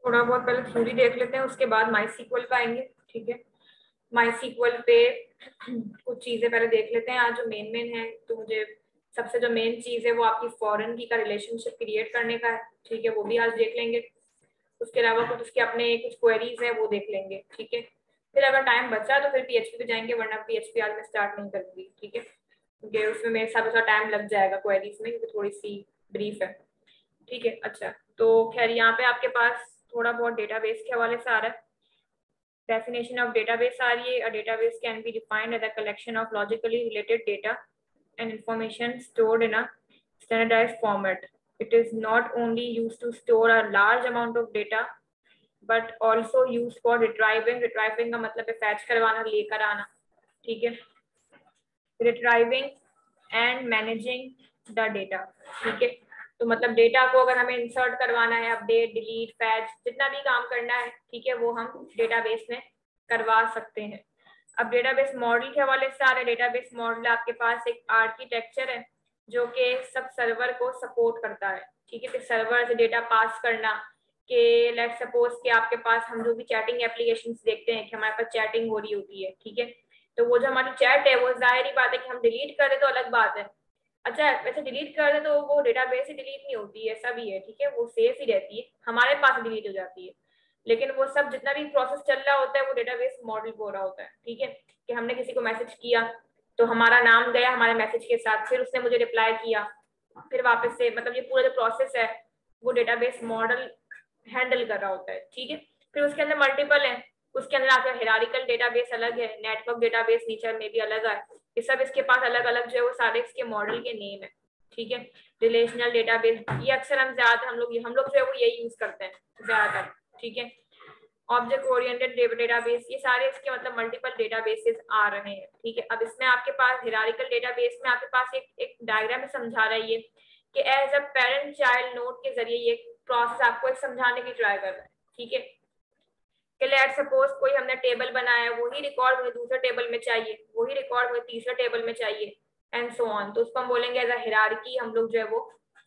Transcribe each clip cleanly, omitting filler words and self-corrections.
थोड़ा बहुत पहले थ्योरी देख लेते हैं, उसके बाद माई सीक्वल पे आएंगे। ठीक है, माई सीक्वल पे कुछ चीजें पहले देख लेते हैं आज जो मेन मेन है। तो मुझे सबसे जो मेन चीज है वो आपकी फॉरेन की का रिलेशनशिप क्रिएट करने का है। ठीक है, वो भी आज देख लेंगे। उसके अलावा कुछ उसके अपने कुछ क्वेरीज है वो देख लेंगे। ठीक है, फिर अगर टाइम बचा तो फिर पीएचपी पे जाएंगे, वरना पीएचपी आज मैं स्टार्ट नहीं करूंगी। ठीक है, क्योंकि उसमें मेरे साथ थोड़ा टाइम लग जाएगा क्वेरीज में, क्योंकि थोड़ी सी ब्रीफ है। ठीक है, अच्छा। तो खैर यहाँ पे आपके पास थोड़ा बहुत डेटाबेस के हवाले से आ रहा है। Definition of database आ रही है। A database can be defined as a collection of logically related data and information stored in a standardized format. It is not only used to store a large amount of data but also used for retrieving. Retrieving का मतलब है fetch करवाना, लेकर आना। ठीक है, retrieving and managing the data। ठीक है, तो मतलब डेटा को अगर हमें इंसर्ट करवाना है, अपडेट, डिलीट, फैच, जितना भी काम करना है, ठीक है, वो हम डेटाबेस में करवा सकते हैं। अब डेटाबेस मॉडल के हवाले से आ रहे, डेटाबेस मॉडल आपके पास एक आर्किटेक्चर है जो कि सब सर्वर को सपोर्ट करता है। ठीक है, तो सर्वर से डेटा पास करना कि लेट्स सपोज कि आपके पास हम जो भी चैटिंग एप्लीकेशंस देखते हैं कि हमारे पास चैटिंग हो रही होती है। ठीक है, तो वो जो हमारी चैट है वो जाहिर ही बात है कि हम डिलीट कर दे तो अलग बात है। अच्छा, वैसे डिलीट कर दे तो वो डेटाबेस से डिलीट नहीं होती है, ऐसा भी है। ठीक है, वो सेफ ही रहती है, हमारे पास डिलीट हो जाती है। लेकिन वो सब जितना भी प्रोसेस चल रहा होता है वो डेटाबेस मॉडल पे हो रहा होता है। ठीक है, कि हमने किसी को मैसेज किया तो हमारा नाम गया हमारे मैसेज के साथ, फिर उसने मुझे रिप्लाई किया, फिर वापस से, मतलब ये पूरा जो प्रोसेस है वो डेटाबेस मॉडल हैंडल कर रहा होता है। ठीक है, फिर उसके अंदर मल्टीपल है, उसके अंदर आपका हिरारिकल डेटाबेस अलग है, नेटवर्क डेटाबेस नेचर में भी अलग है। ये सब इसके पास अलग अलग जो है वो सारे इसके मॉडल के नेम है। ठीक है, रिलेशनल डेटाबेस, ये अक्सर हम लोग जो है वो यही यूज करते हैं ज्यादातर। ठीक है, ऑब्जेक्ट ओरिएंटेड डेटाबेस, ये सारे इसके मतलब मल्टीपल डेटाबेसेस आ रहे हैं। ठीक है, अब इसमें आपके पास हिरारिकल डेटाबेस में आपके पास एक डायग्राम समझा रहा है ये कि as a parent child node के जरिए ये प्रोसेस आपको एक समझाने की ट्राई कर रहा है। ठीक है, कि लेट सपोज कोई हमने टेबल बनाया, वही रिकॉर्ड मुझे दूसरे टेबल में चाहिए, वही रिकॉर्ड मुझे तीसरे टेबल में चाहिए, एंड सो ऑन। तो उसको हम बोलेंगे एज अ हिरार्की हम लोग जो है वो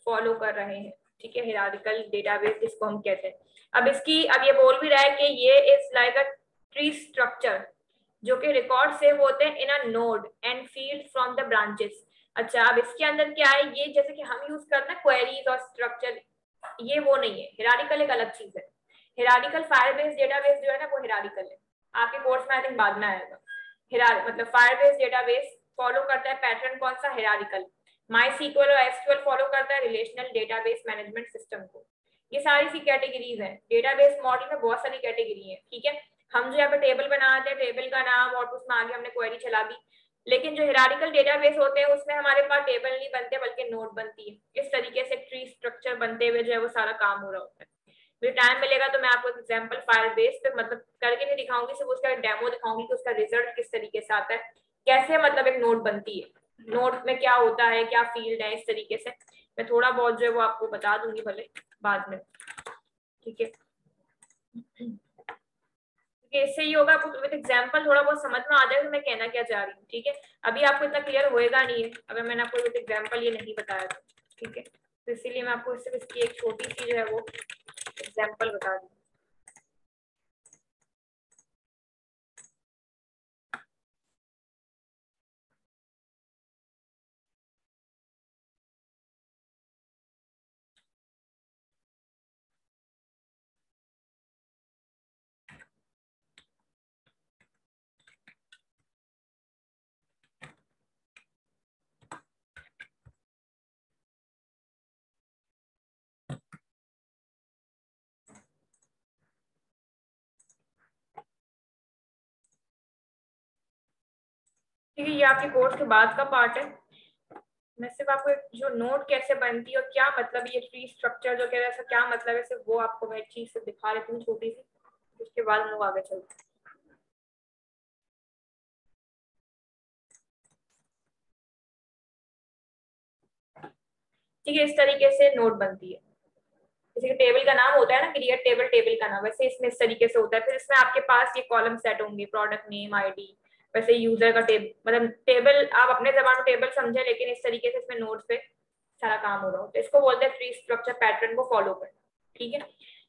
फॉलो कर रहे हैं। ठीक है, हिरार्किकल डेटाबेस जिसको हम कहते हैं। अब ये बोल भी रहा है कि ये is like a tree structure जो कि रिकॉर्ड सेव होते हैं in a node and field from the branches. अच्छा, अब इसके अंदर क्या है, ये जैसे कि हम यूज करते हैं क्वेरीज और स्ट्रक्चर, ये वो नहीं है। हिरारिकल एक अलग चीज है। हिरारिकल फायर बेस्ड डेटाबेस जो है ना वो हिरारिकल है, आपके कोर्स में आई थिंक बाद में आएगा। मतलब फायर बेस्ड डेटाबेस फॉलो करता है पैटर्न कौन सा, हिरारिकल। माई सीक्वल और एसक्यूएल फॉलो करता है रिलेशनल डेटाबेस मैनेजमेंट सिस्टम को। ये सारी सी कैटेगरीज हैं। डेटाबेस मॉडल में बहुत सारी कैटेगरी है। ठीक है, हम जो यहाँ पे टेबल बनाते हैं, टेबल का नाम और उसमें आगे हमने क्वेरी चला दी। लेकिन जो हिरारिकल डेटाबेस होते हैं उसमें हमारे पास टेबल नहीं बनते बल्कि नोड बनती है। इस तरीके से ट्री स्ट्रक्चर बनते हुए जो है वो सारा काम हो रहा होता है। मुझे टाइम मिलेगा तो मैं आपको एग्जांपल फायर बेस पे मतलब करके नहीं दिखाऊंगी, सिर्फ उसका डेमो दिखाऊंगी कि उसका रिजल्ट किस तरीके से आता है, कैसे मतलब एक नोड बनती है, नोड में क्या होता है, क्या फील्ड है, इस तरीके से मैं थोड़ा बहुत जो है वो आपको बता दूंगी भले बाद में। ठीक है, इससे ही होगा आपको विद एग्जांपल थोड़ा बहुत समझ में आ जाएगा मैं कहना क्या चाह रही हूँ। ठीक है, अभी आपको इतना क्लियर होएगा नहीं है अगर मैंने आपको विद एग्जांपल ये नहीं बताया तो। ठीक है, तो इसीलिए मैं आपको सिर्फ इसकी एक छोटी सी जो है वो एग्जांपल बता दूँ। ठीक है, ये आपके कोर्स के बाद का पार्ट है। मैं सिर्फ आपको जो नोट कैसे बनती है और क्या मतलब ये ट्री स्ट्रक्चर जो कह रहा है क्या मतलब है, सिर्फ वो आपको मैं एक चीज से दिखा रही हूँ छोटी सी, उसके बाद हम लोग आगे चलते हैं। ठीक है, इस तरीके से नोट बनती है। जैसे कि टेबल का नाम होता है ना, क्रिएट टेबल, टेबल का नाम, वैसे इसमें इस तरीके से होता है। फिर इसमें आपके पास ये कॉलम सेट होंगे, प्रोडक्ट नेम, आईडी, वैसे यूजर का टेबल, मतलब टेबल आप अपने जबान में टेबल समझे, लेकिन इस तरीके से इसमें नोट्स पे सारा काम हो रहा होता है। इसको बोलते हैं ट्री स्ट्रक्चर पैटर्न को फॉलो करना। ठीक है,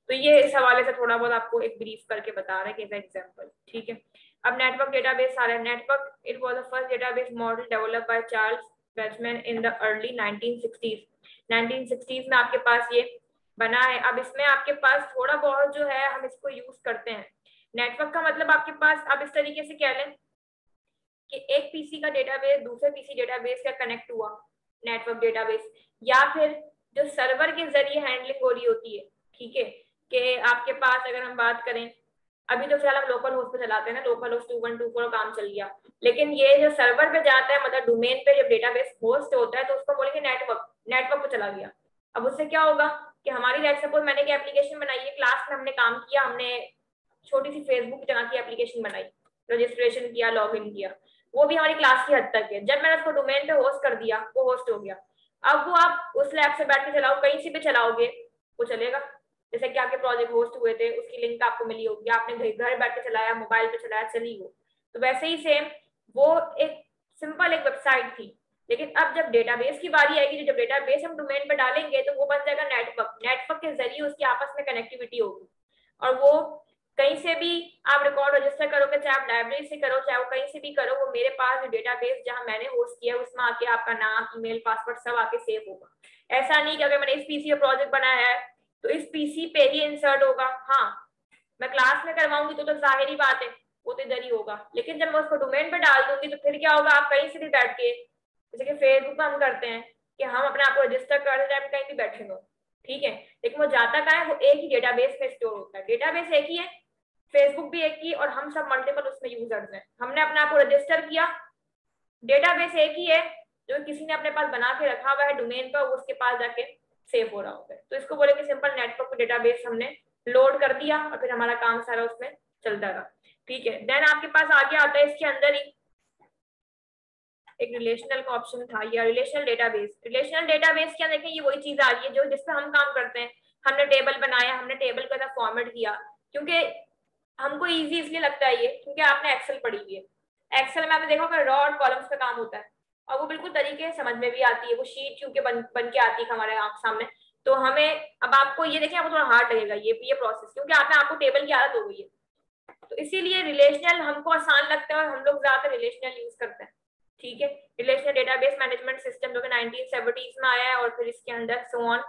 तो ये इस हवाले से थोड़ा बहुत आपको एक ब्रीफ करके बता रहे हैं एग्जाम्पल, ठीक है। अब नेटवर्क डेटाबेस आ रहा है। Network it was the first database model developed by Charles Bachman in the early 1960s। 1960s में आपके पास ये बना है। अब इसमें आपके पास थोड़ा बहुत जो है हम इसको यूज करते हैं। नेटवर्क का मतलब आपके पास आप इस तरीके से कह लें कि एक पीसी का डेटाबेस दूसरे पीसी डेटाबेस का कनेक्ट हुआ, नेटवर्क डेटाबेस, या फिर जो सर्वर के जरिए हैंडलिंग हो रही होती है, ठीक है, कि आपके पास अगर हम बात करें, अभी तो फिलहाल हम लोकल होस्ट पे चलाते हैं ना, लोकल होस्ट 2124 काम चल गया, लेकिन ये जो सर्वर पे जाता है, मतलब डोमेन पे जब डेटाबेस होस्ट होता है तो उसको बोलेंगे नेटवर्क, नेटवर्क पे चला गया। अब उससे क्या होगा कि हमारी लेट्स सपोज मैंने एक एप्लीकेशन बनाई है, क्लास में हमने काम किया, हमने छोटी सी फेसबुक की तरह की एप्लीकेशन बनाई, रजिस्ट्रेशन किया, लॉग इन किया, वो भी हमारी क्लास की हद तक है। जब मैंने उसको डोमेन पे होस्ट कर दिया, वो होस्ट हो गया। अब वो आप उस लैब से बैठ के चलाओ, कहीं से भी चलाओगे वो चलेगा। जैसे कि आपके प्रोजेक्ट होस्ट हुए थे, उसकी लिंक आपको मिली होगी, आपने घर बैठ के चलाया, मोबाइल पे चलाया, चली वो। तो वैसे ही सेम वो एक सिंपल एक वेबसाइट थी। लेकिन अब जब डेटाबेस की बारी आएगी, जब डेटाबेस हम डोमेन पे डालेंगे तो वो बन जाएगा नेटवर्क। नेटवर्क के जरिए उसकी आपस में कनेक्टिविटी होगी, और वो कहीं से भी आप रिकॉर्ड रजिस्टर करोगे, चाहे आप लाइब्रेरी से करो, चाहे वो कहीं से भी करो, वो मेरे पास जो डेटाबेस जहां मैंने होस्ट किया उसमें आके आपका नाम, ईमेल, पासवर्ड सब आके सेव होगा। ऐसा नहीं कि अगर मैंने इस पीसी का प्रोजेक्ट बनाया है तो इस पीसी पे ही इंसर्ट होगा। हाँ, मैं क्लास में करवाऊंगी तो जाहिर ही बात है वो तो इधर ही होगा, लेकिन जब मैं उसको डोमेन पे डाल दूंगी तो फिर क्या होगा, आप कहीं से भी बैठ के, जैसे कि फेसबुक पर हम करते हैं कि हम अपने आप को रजिस्टर करते टाइम कहीं भी बैठे हो, ठीक है, लेकिन वो जाता कहाँ है, वो एक ही डेटाबेस में स्टोर होता है। डेटाबेस एक ही है, फेसबुक भी एक ही, और हम सब मल्टीपल उसमें यूजर्स हैं। हमने अपने आप को रजिस्टर किया, डेटाबेस एक ही है, जो किसी ने अपने पास बना के रखा हुआ है डोमेन पर, उसके पास जाके सेव हो रहा होता है। तो इसको बोले कि सिंपल नेटवर्क डेटाबेस हमने लोड कर दिया और फिर हमारा काम सारा उसमें चलता रहा, ठीक है। देन आपके पास आगे आता है इसके अंदर ही एक रिलेशनल का ऑप्शन था, या रिलेशनल डेटाबेस। रिलेशनल डेटाबेस क्या, देखें ये वही चीज आ रही है जो जिसपे हम काम करते हैं। हमने टेबल बनाया, हमने टेबल का फॉर्मेट किया, क्योंकि हमको इजी इसलिए लगता है ये क्योंकि आपने एक्सेल पढ़ी हुई है। एक्सेल में आपने देखा होगा रॉ और कॉलम्स पे काम होता है, और वो बिल्कुल तरीके से समझ में भी आती है, वो शीट क्योंकि बन के आती है हमारे आंख सामने। तो हमें अब आपको ये देखें, आपको थोड़ा हार्ड लगेगा ये प्रोसेस, क्योंकि आपको टेबल की आदत हो गई है। तो इसीलिए रिलेशनल हमको आसान लगता है और हम लोग ज्यादातर रिलेशनल यूज करते हैं, ठीक है। रिलेशनल डेटाबेस मैनेजमेंट सिस्टम जो कि 1970s में आया है, और फिर इसके अंदर so on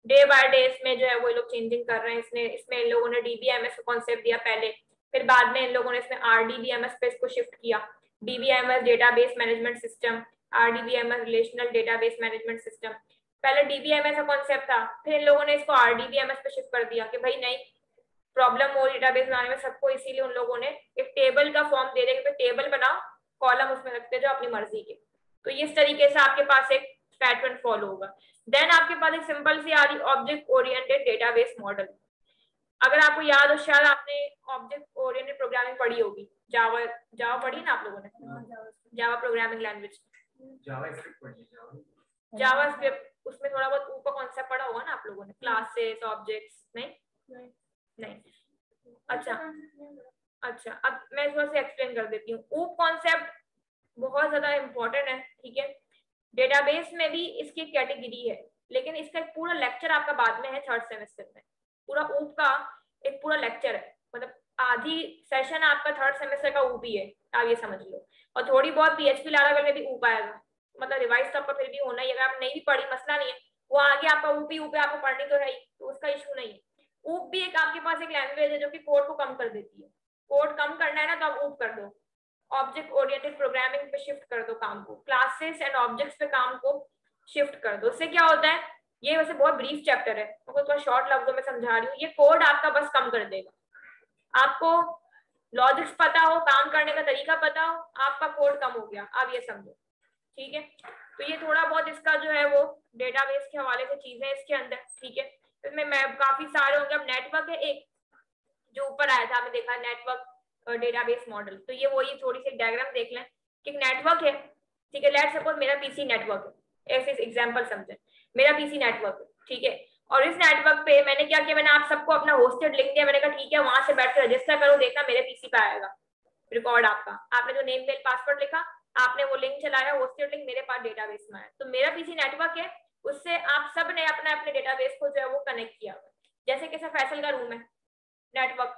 day by day इसमें जो है वो लोग चेंजिंग कर रहे हैं। इसमें इन लोगों ने डीबीएमएस का कॉन्सेप्ट दिया पहले, फिर बाद में इन लोगों ने इसमें आरडीबीएमएस पे इसको शिफ्ट किया। DBMS database management system, RDBMS relational database management system. पहले डीबीएमएस का कॉन्सेप्ट था, फिर इन लोगों ने इसको आरडीबीएमएस पे शिफ्ट कर दिया कि भाई नहीं, प्रॉब्लम हो डेटाबेस बनाने में सबको, इसीलिए उन लोगों ने एक टेबल का फॉर्म दे दिया कि टेबल बनाओ, कॉलम उसमें रखते जो अपनी मर्जी के। तो इस तरीके से आपके पास एक पैटर्न फॉलो होगा। देन आपके पास एक सिंपल सी आ रही ऑब्जेक्ट ओरिएंटेड डेटाबेस मॉडल। अगर आपको याद हो, शायद आपने ऑब्जेक्ट ओरिएंटेड प्रोग्रामिंग पढ़ी होगी, जावा जावा पढ़ी ना आप लोगों ने, जावा प्रोग्रामिंग लैंग्वेज, जावा स्क्रिप्ट, उसमें थोड़ा बहुत ऊपर कॉन्सेप्ट पढ़ा होगा ना आप लोगों ने, क्लासेस, ऑब्जेक्ट्स, नहीं नहीं, अच्छा अच्छा, अब मैं थोड़ा सा एक्सप्लेन कर देती हूँ। ऊप कॉन्सेप्ट बहुत ज्यादा इंपॉर्टेंट है, ठीक है। डेटाबेस में भी इसकी कैटेगरी है, लेकिन इसका एक पूरा लेक्चर आपका बाद में है थर्ड सेमेस्टर में। पूरा ऊप का एक पूरा लेक्चर है, मतलब आधी सेशन आपका थर्ड सेमेस्टर का ऊप ही है, आप ये समझ लो। और थोड़ी बहुत पीएचपी लारावेल में भी ऊप आएगा, मतलब रिवाइज तो आपका फिर भी होना ही, अगर आप नहीं भी पढ़ी मसला नहीं है, वो आगे आपका ऊप ही ऊप है, आपको पढ़नी तो है ही, तो उसका इशू नहीं है। ऊप भी एक आपके पास एक लैंग्वेज है जो कि कोड को कम कर देती है। कोड कम करना है ना तो आप ऊप कर दो, ऑब्जेक्ट ओरिएंटेड प्रोग्रामिंग पे शिफ्ट कर दो काम को, क्लासेस एंड ऑब्जेक्ट्स पे काम को शिफ्ट कर दो। उससे क्या होता है, ये वैसे बहुत ब्रीफ चैप्टर है, मैं थोड़ा शॉर्ट लफ्जों में समझा रही हूँ, ये कोड आपका बस कम कर देगा। आपको लॉजिक्स पता हो, काम करने का तरीका पता हो, आपका कोड कम हो गया, आप ये समझो, ठीक है। तो ये थोड़ा बहुत इसका जो है वो डेटाबेस के हवाले से चीजें इसके अंदर, ठीक है। इसमें मैं काफी सारे होंगे। अब नेटवर्क है एक जो ऊपर आया था, आपने देखा नेटवर्क डेटाबेस मॉडल, तो ये वही थोड़ी सी डायग्राम देख लें कि नेटवर्क है, ठीक है। लेट्स सपोज मेरा पीसी नेटवर्क है, ऐसे एग्जांपल समझें, मेरा पीसी नेटवर्क है, ठीक है। और इस नेटवर्क पे मैंने क्या किया, मैंने आप सबको अपना होस्टेड लिंक दिया, मैंने कहा ठीक है वहां से बैठ कर रजिस्टर करो, देखना मेरे पीसी पे आएगा रिकॉर्ड आपका, आपने जो नेम मेल पासवर्ड लिखा, आपने वो लिंक चलाया, होस्टेड लिंक मेरे पास डेटाबेस में आया, तो मेरा पीसी नेटवर्क है, उससे आप सब ने अपने अपने डेटाबेस को जो है वो कनेक्ट किया। जैसे कि फैसल का रूम है नेटवर्क,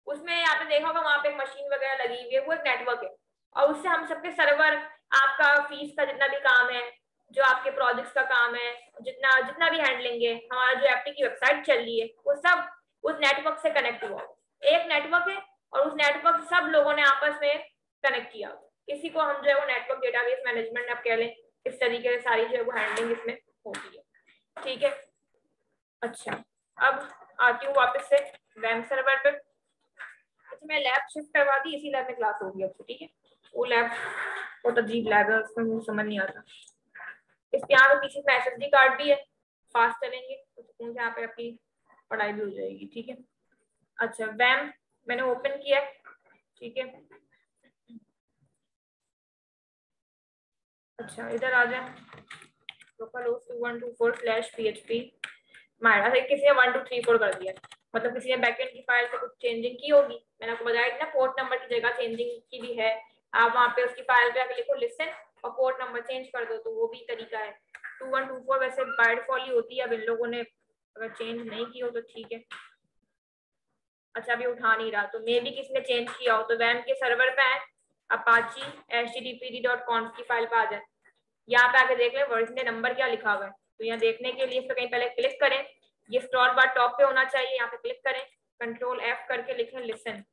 उसमें आपने देखा होगा वहां पे एक मशीन वगैरह लगी हुई है, वो एक नेटवर्क है। और उससे हम सबके सर्वर, आपका फीस का जितना भी काम है, जो आपके प्रोजेक्ट्स का काम है, जितना जितना भी हैंडलिंग है, हमारा जो एप्टी की वेबसाइट चल रही है, वो सब उस नेटवर्क से कनेक्ट हुआ। एक नेटवर्क है और उस नेटवर्क सब लोगों ने आपस में कनेक्ट किया। इसी को हम जो है वो नेटवर्क डेटाबेस मैनेजमेंट आप कह लें। इस तरीके से सारी जो है वो हैंडलिंग इसमें होती है। ठीक है, अच्छा अब आती हूँ वापस से वैम सर्वर पे। अच्छा मैं लैब शिफ्ट करवा दी, इसी लैब में क्लास होगी अब। ठीक है, वो लैब बहुत अजीब लैब है, उसमें मुझे समझ नहीं आता। इस यहाँ पे पीछे एसएसडी कार्ड भी है, फास्ट चलेंगे तो सुकून से यहाँ पे आपकी पढ़ाई भी हो जाएगी। ठीक है, अच्छा वैम मैंने ओपन किया। ठीक है, अच्छा इधर आ जाए, localhost 2124/php मायरा से किसी ने 1234 कर दिया, मतलब किसी ने बैकएंड की फाइल से कुछ चेंजिंग की होगी। मैंने आपको बताया था ना पोर्ट नंबर की जगह चेंजिंग की भी है। आप वहाँ पे उसकी फाइल पे आके लिखो लिसन और पोर्ट नंबर चेंज कर दो, तो वो भी तरीका है। 2124 वैसे बाय डिफॉल्ट ही होती है, अब इन लोगों ने अगर चेंज नहीं की हो तो ठीक है। अच्छा अभी उठा नहीं रहा, तो मे भी किसने चेंज किया हो। तो वैम के सर्वर पे आए, अपाची httpd.conf की फाइल पे आ जाए, यहाँ पे आके देख लें वर्जन नंबर क्या लिखा हुआ है। तो यहाँ देखने के लिए इस पर कहीं पहले क्लिक करें, ये स्क्रॉल बार टॉप पे होना चाहिए, यहाँ पे क्लिक करें, कंट्रोल F करके लिखें लिसन।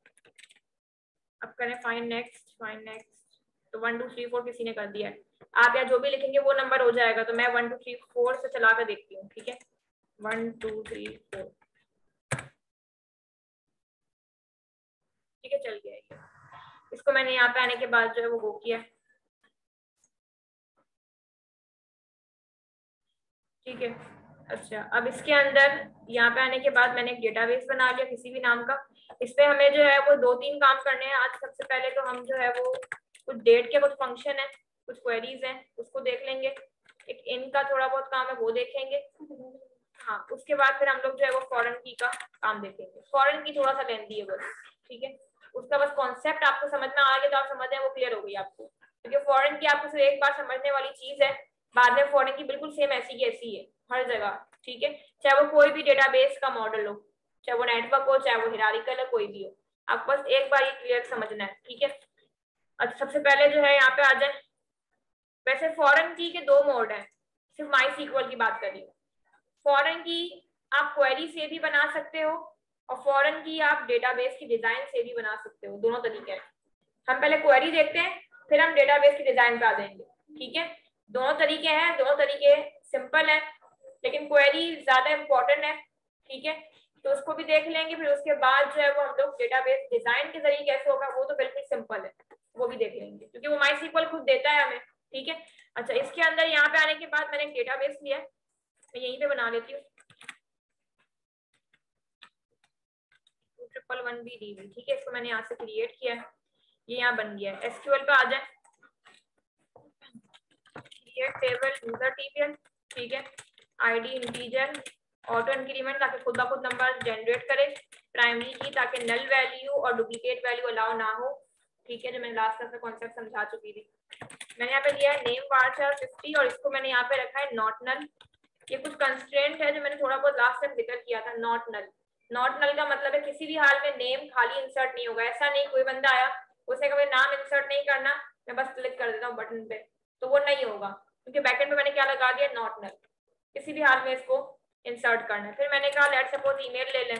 अब करें फाइंड नेक्स्ट, फाइंड नेक्स्ट, तो 1234 किसी ने कर दिया है। आप यहाँ जो भी लिखेंगे वो नंबर हो जाएगा। तो मैं 1234 से चला कर देखती हूँ। ठीक है, 1234, ठीक है चल गया ये। इसको मैंने यहाँ पे आने के बाद जो है वो किया। ठीक है, अच्छा अब इसके अंदर यहाँ पे आने के बाद मैंने एक डेटाबेस बना लिया किसी भी नाम का। इस पे हमें जो है वो 2-3 काम करने हैं आज। सबसे पहले तो हम जो है वो कुछ डेट के कुछ फंक्शन है, कुछ क्वेरीज हैं, उसको देख लेंगे। एक इन का थोड़ा बहुत काम है वो देखेंगे। हाँ उसके बाद फिर हम लोग जो है वो फॉरेन की का काम देखेंगे। फॉरेन की थोड़ा सा लेंथी है बस, ठीक है, उसका बस कॉन्सेप्ट आपको समझ में आ गया तो आप समझ रहे हैं वो क्लियर हो गई आपको, क्योंकि फॉरेन की आपको सिर्फ एक बार समझने वाली चीज है, बाद में फॉरेन की बिल्कुल सेम ऐसी की ऐसी है हर जगह। ठीक है, चाहे वो कोई भी डेटाबेस का मॉडल हो, चाहे वो नेटवर्क हो, चाहे वो हिरारिकल है, कोई भी हो, आपको बस एक बार ये क्लियर समझना है। ठीक है, अच्छा सबसे पहले जो है यहाँ पे आ जाए। वैसे फॉरेन की के दो मोड है, सिर्फ माई सीक्वल की बात करिए। फॉरेन की आप क्वेरी से भी बना सकते हो और फॉरेन की आप डेटाबेस की डिजाइन से भी बना सकते हो, दोनों तरीके हैं। हम पहले क्वेरी देखते हैं, फिर हम डेटाबेस की डिजाइन पे आ जाएंगे। ठीक है, दोनों तरीके हैं, दोनों तरीके सिंपल है, लेकिन क्वेरी ज्यादा इंपॉर्टेंट है। ठीक है, तो उसको भी देख लेंगे। फिर उसके बाद जो है वो हम लोग डेटाबेस डिजाइन के जरिए कैसे होगा वो तो बिल्कुल सिंपल है, वो भी देख लेंगे क्योंकि वो माई सीक्वल खुद देता है हमें। ठीक है, अच्छा इसके अंदर यहाँ पे आने के बाद मैंने डेटाबेस लिया, मैं यहीं पे बना लेती हूँ। 2111 भी दी हुई। ठीक है, इसको मैंने यहाँ से क्रिएट किया है, ये यहाँ बन गया है। एसक्यूएल पे आ जाए, क्रिएट टेबल यूजर टीबीएल। ठीक है, आईडी इंटीजर, ऑटो इंक्रीमेंट ताकि खुद ब खुद नंबर जनरेट करे, प्राइमरी की ताकि नल वैल्यू और डुप्लीकेट वैल्यू अलाउ ना हो। ठीक है, जो मैंने लास्ट का कॉन्सेप्ट समझा चुकी थी। मैंने यहाँ पे दिया है नेम वार्चर 50 और इसको मैंने यहाँ पे रखा है नॉट नल। ये कुछ कंस्ट्रेंट है जो मैंने थोड़ा बहुत लास्ट टाइम जिक्र किया था। नॉट नल, नॉट नल का मतलब है किसी भी हाल में नेम खाली इंसर्ट नहीं होगा। ऐसा नहीं कोई बंदा आया उसने कभी नाम इंसर्ट नहीं करना, मैं बस क्लिक कर देता हूँ बटन पे, तो वो नहीं होगा, क्योंकि बैकएंड पे मैंने क्या लगा दिया, नॉट नल। किसी भी हाल में इसको इंसर्ट करना है। फिर मैंने कहा लेट सपोज ईमेल ले लें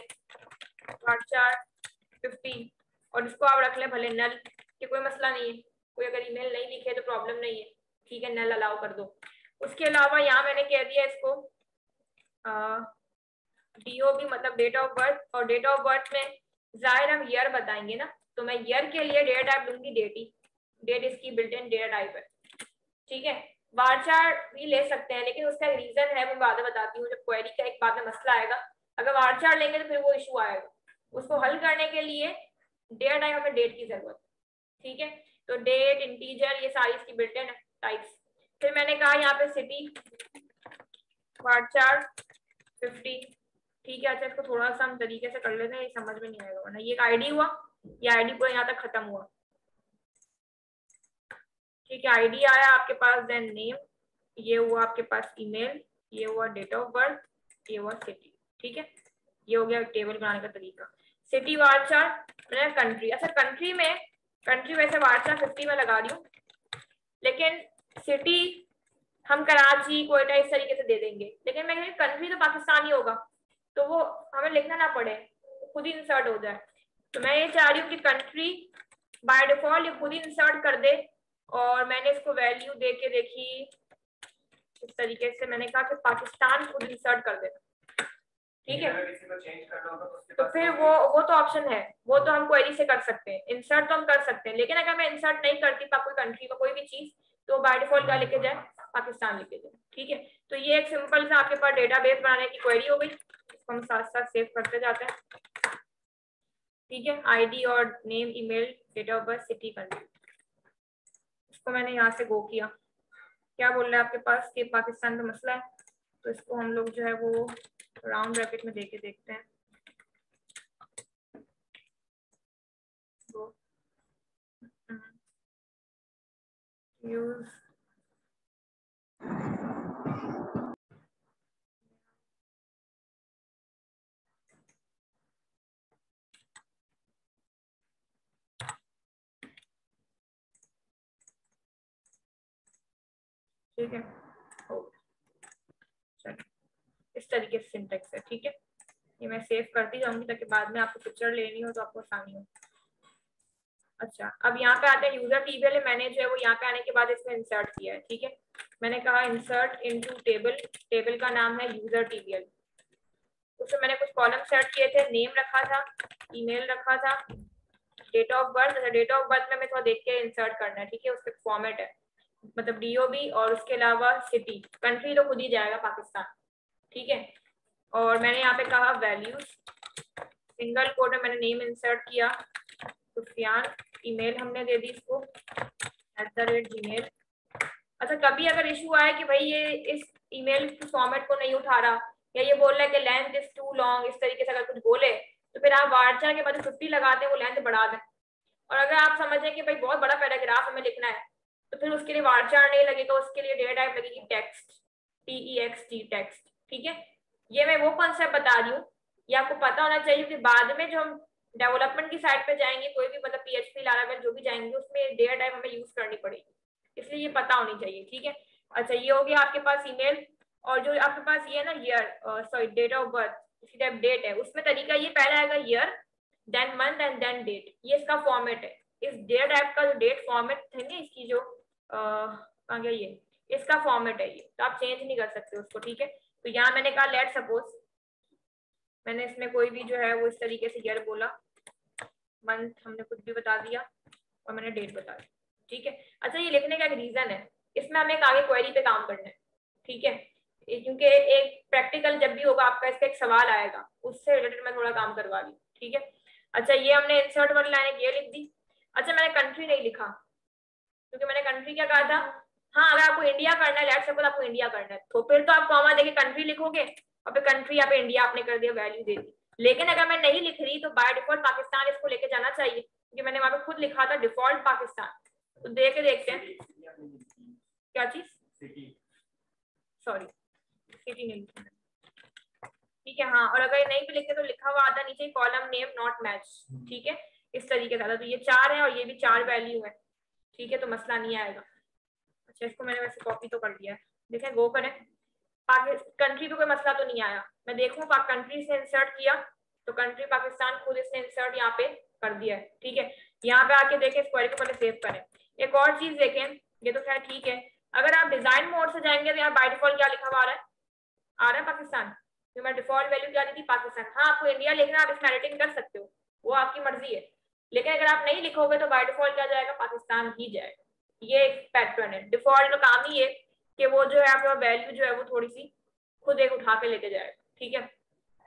वार्चर 50 और इसको आप रख लें भले नल, कि कोई मसला नहीं है, कोई अगर ईमेल नहीं लिखे तो प्रॉब्लम नहीं है। ठीक है, नल अलाउ कर दो। उसके अलावा यहाँ मैंने कह दिया इसको DOB मतलब डेट ऑफ बर्थ, और डेट ऑफ बर्थ में जाहिर हम ईयर बताएंगे ना, तो मैं ईयर के लिए डेटा टाइप दूंगी डेट ही, डेट इसकी बिल्ट इन डेटा टाइप है। ठीक है, वारचार भी ले सकते हैं लेकिन उसका एक रीजन है, मैं बाद में बताती हूँ जब क्वेरी का एक बाद में मसला आएगा। अगर वारचार लेंगे तो फिर वो इशू आएगा, उसको हल करने के लिए डेटा टाइप हमें डेट की जरूरत है। ठीक है, तो डेट इंटीजर ये सारी इसकी बिल्ट इन टाइप्स। फिर मैंने कहा यहाँ पे सिटी वारचार 50। ठीक है, अच्छा इसको थोड़ा सा हम तरीके से कर लेते हैं, ये समझ में नहीं आएगा वरना। ये एक आईडी हुआ, ये आईडी पूरा यहाँ तक खत्म हुआ। ठीक है, आईडी आया आपके पास, देन नेम, ये हुआ आपके पास ईमेल, ये हुआ डेट ऑफ बर्थ, ये हुआ सिटी। ठीक है, ये हो गया टेबल बनाने का तरीका। City varchar, country. अच्छा कंट्री में, कंट्री वैसे वारचार 50 में लगा रही हूँ, लेकिन सिटी हम कराची कोयटा इस तरीके से दे देंगे, लेकिन मैं कंट्री तो पाकिस्तान ही होगा, तो वो हमें लिखना ना पड़े, खुद ही इंसर्ट हो जाए। तो मैं ये चाह रही हूँ कि कंट्री बाय डिफॉल्ट ये खुद ही इंसर्ट कर दे, और मैंने इसको वैल्यू दे के देखी इस तरीके से, मैंने कहा कि पाकिस्तान खुद इंसर्ट कर दे, ठीक है। तो फिर वो तो ऑप्शन है, वो तो हम क्वेरी से कर सकते हैं, इंसर्ट तो हम कर सकते हैं, लेकिन अगर मैं इंसर्ट नहीं करती कोई कंट्री में कोई भी चीज, तो बाय डिफॉल्ट क्या लिखे जाए, पाकिस्तान लिखे जाए, ठीक है। तो ये एक सिंपल सा आपके पास डेटाबेस बनाने की क्वेरी हो गई, इसको हम साथ साथ सेव करते जाते हैं, ठीक है। आईडी और name, email, date of birth, city, country, इसको मैंने यहाँ से गो किया। क्या बोल रहा है आपके पास कि पाकिस्तान का मसला है, तो इसको हम लोग जो है वो राउंड ब्रैकेट में देके देखते हैं। यूज ठीक है, चलो इस तरीके से सिंटेक्स है, ठीक है। ये मैं सेव करती जाऊंगी ताकि बाद में आपको पिक्चर लेनी हो तो आपको आसानी हो। अच्छा अब यहाँ पे आते हैं यूजर टीबीएल, मैंने जो है वो यहाँ पे आने के बाद इसमें इंसर्ट किया है, ठीक है। मैंने कहा इंसर्ट इनटू टेबल, टेबल का नाम है यूजर टीबीएल, उसमें मैंने कुछ कॉलम सेट किए थे, नेम रखा था, ईमेल रखा था, date of birth, date of birth में थोड़ा देख के इंसर्ट करना है, ठीक है। उसका फॉर्मेट है मतलब डीओबी, और उसके अलावा सिटी, कंट्री तो खुद ही जाएगा पाकिस्तान, ठीक है। और मैंने यहाँ पे कहा वैल्यूज, सिंगल कोट में मैंने नेम इंसर्ट किया सुफियान, ईमेल हमने दे दी इसको @gmail। अच्छा कभी अगर इशू आए कि भाई ये इस ईमेल फॉर्मेट को नहीं उठा रहा, या ये बोल रहा है कि लेंथ इज टू लॉन्ग, इस तरीके से अगर कुछ बोले, तो फिर आप वार्चा के बाद 50 लगाते हैं, वो लेंथ बढ़ा दें। और अगर आप समझें कि भाई बहुत बड़ा पैराग्राफ हमें लिखना है, तो फिर उसके लिए वार्चार नहीं लगेगा, उसके लिए डेटा टाइप लगेगी टेक्स्ट, TEXT टेक्स्ट, ठीक है। ये मैं वो कॉन्सेप्ट बता रही हूँ, ये आपको पता होना चाहिए कि बाद में जो हम डेवलपमेंट की साइड पे जाएंगे, कोई भी मतलब PHP लारावेल जो भी जाएंगे, उसमें डेटा टाइप हमें यूज करनी पड़ेगी, इसलिए ये पता होनी चाहिए, ठीक है। अच्छा ये हो गया आपके पास ईमेल, और जो आपके पास ये है ना year, sorry date of birth, इसी टाइप डेट है, उसमें तरीका ये पहला आएगा year, then month and then date, ये इसका फॉर्मेट है। इस डेट ऐप का जो डेट फॉर्मेट थे ना, इसकी जो कहाँ गया ये, इसका फॉर्मेट है ये, तो आप चेंज नहीं कर सकते उसको, ठीक है। तो यहाँ मैंने कहा लेट सपोज, मैंने इसमें कोई भी जो है वो इस तरीके से ईयर बोला, मंथ हमने कुछ भी बता दिया, और मैंने डेट बता दी, ठीक है। अच्छा ये लिखने का एक रीजन है, इसमें हमें एक आगे क्वेरी पे काम करना है, ठीक है, क्योंकि एक प्रैक्टिकल जब भी होगा आपका इसका एक सवाल आएगा, उससे रिलेटेड मैं थोड़ा काम करवा रही हूँ, ठीक है। अच्छा ये हमने इंसर्ट वाली लाइन ये लिख दी। अच्छा मैंने कंट्री नहीं लिखा, क्योंकि मैंने कंट्री क्या कहा था, हाँ अगर आपको इंडिया करना है, लेट्स सपोज आपको इंडिया करना है, तो फिर तो आप कॉमा देके कंट्री लिखोगे, और फिर कंट्री यहाँ पे इंडिया आपने कर दिया, वैल्यू दे दी। लेकिन अगर मैं नहीं लिख रही, तो बाय डिफॉल्ट पाकिस्तान इसको लेके जाना चाहिए, क्योंकि मैंने वहां पे खुद लिखा था डिफॉल्ट पाकिस्तान। तो देख के देखते हैं क्या चीज, सॉरी सिटी नहीं लिखा, ठीक है। हाँ और अगर नहीं भी लिखते तो लिखा हुआ आता नीचे कॉलम नेम नॉट मैच, ठीक है, इस तरीके से। तो ये 4 है और ये भी 4 वैल्यू है, ठीक है, तो मसला नहीं आएगा। अच्छा इसको मैंने वैसे कॉपी तो कर दिया है, देखें गो करें, कंट्री पे कोई मसला तो नहीं आया। मैं देखूँ कंट्री से इंसर्ट किया, तो कंट्री पाकिस्तान खुद इसने इंसर्ट यहाँ पे कर दिया है, ठीक है। यहाँ पे आके देखें, इस क्वेरी को पहले सेव करें। एक और चीज देखें, ये तो खैर ठीक है, अगर आप डिजाइन मोड से जाएंगे तो यहाँ बाय डिफॉल्ट क्या लिखा हुआ आ रहा है पाकिस्तान, तो मैं डिफॉल्ट वैल्यू क्या दी थी, पाकिस्तान। हाँ आपको इंडिया लिखना, आप इसमें एडिटिंग कर सकते हो, वो आपकी मर्जी है, लेकिन अगर आप नहीं लिखोगे तो बाय डिफॉल्ट क्या जाएगा, पाकिस्तान ही जाएगा। ये एक पैटर्न है, डिफॉल्ट का काम ही है कि वो जो है आपका वैल्यू जो है वो थोड़ी सी खुद एक उठा के लेके जाएगा, ठीक है।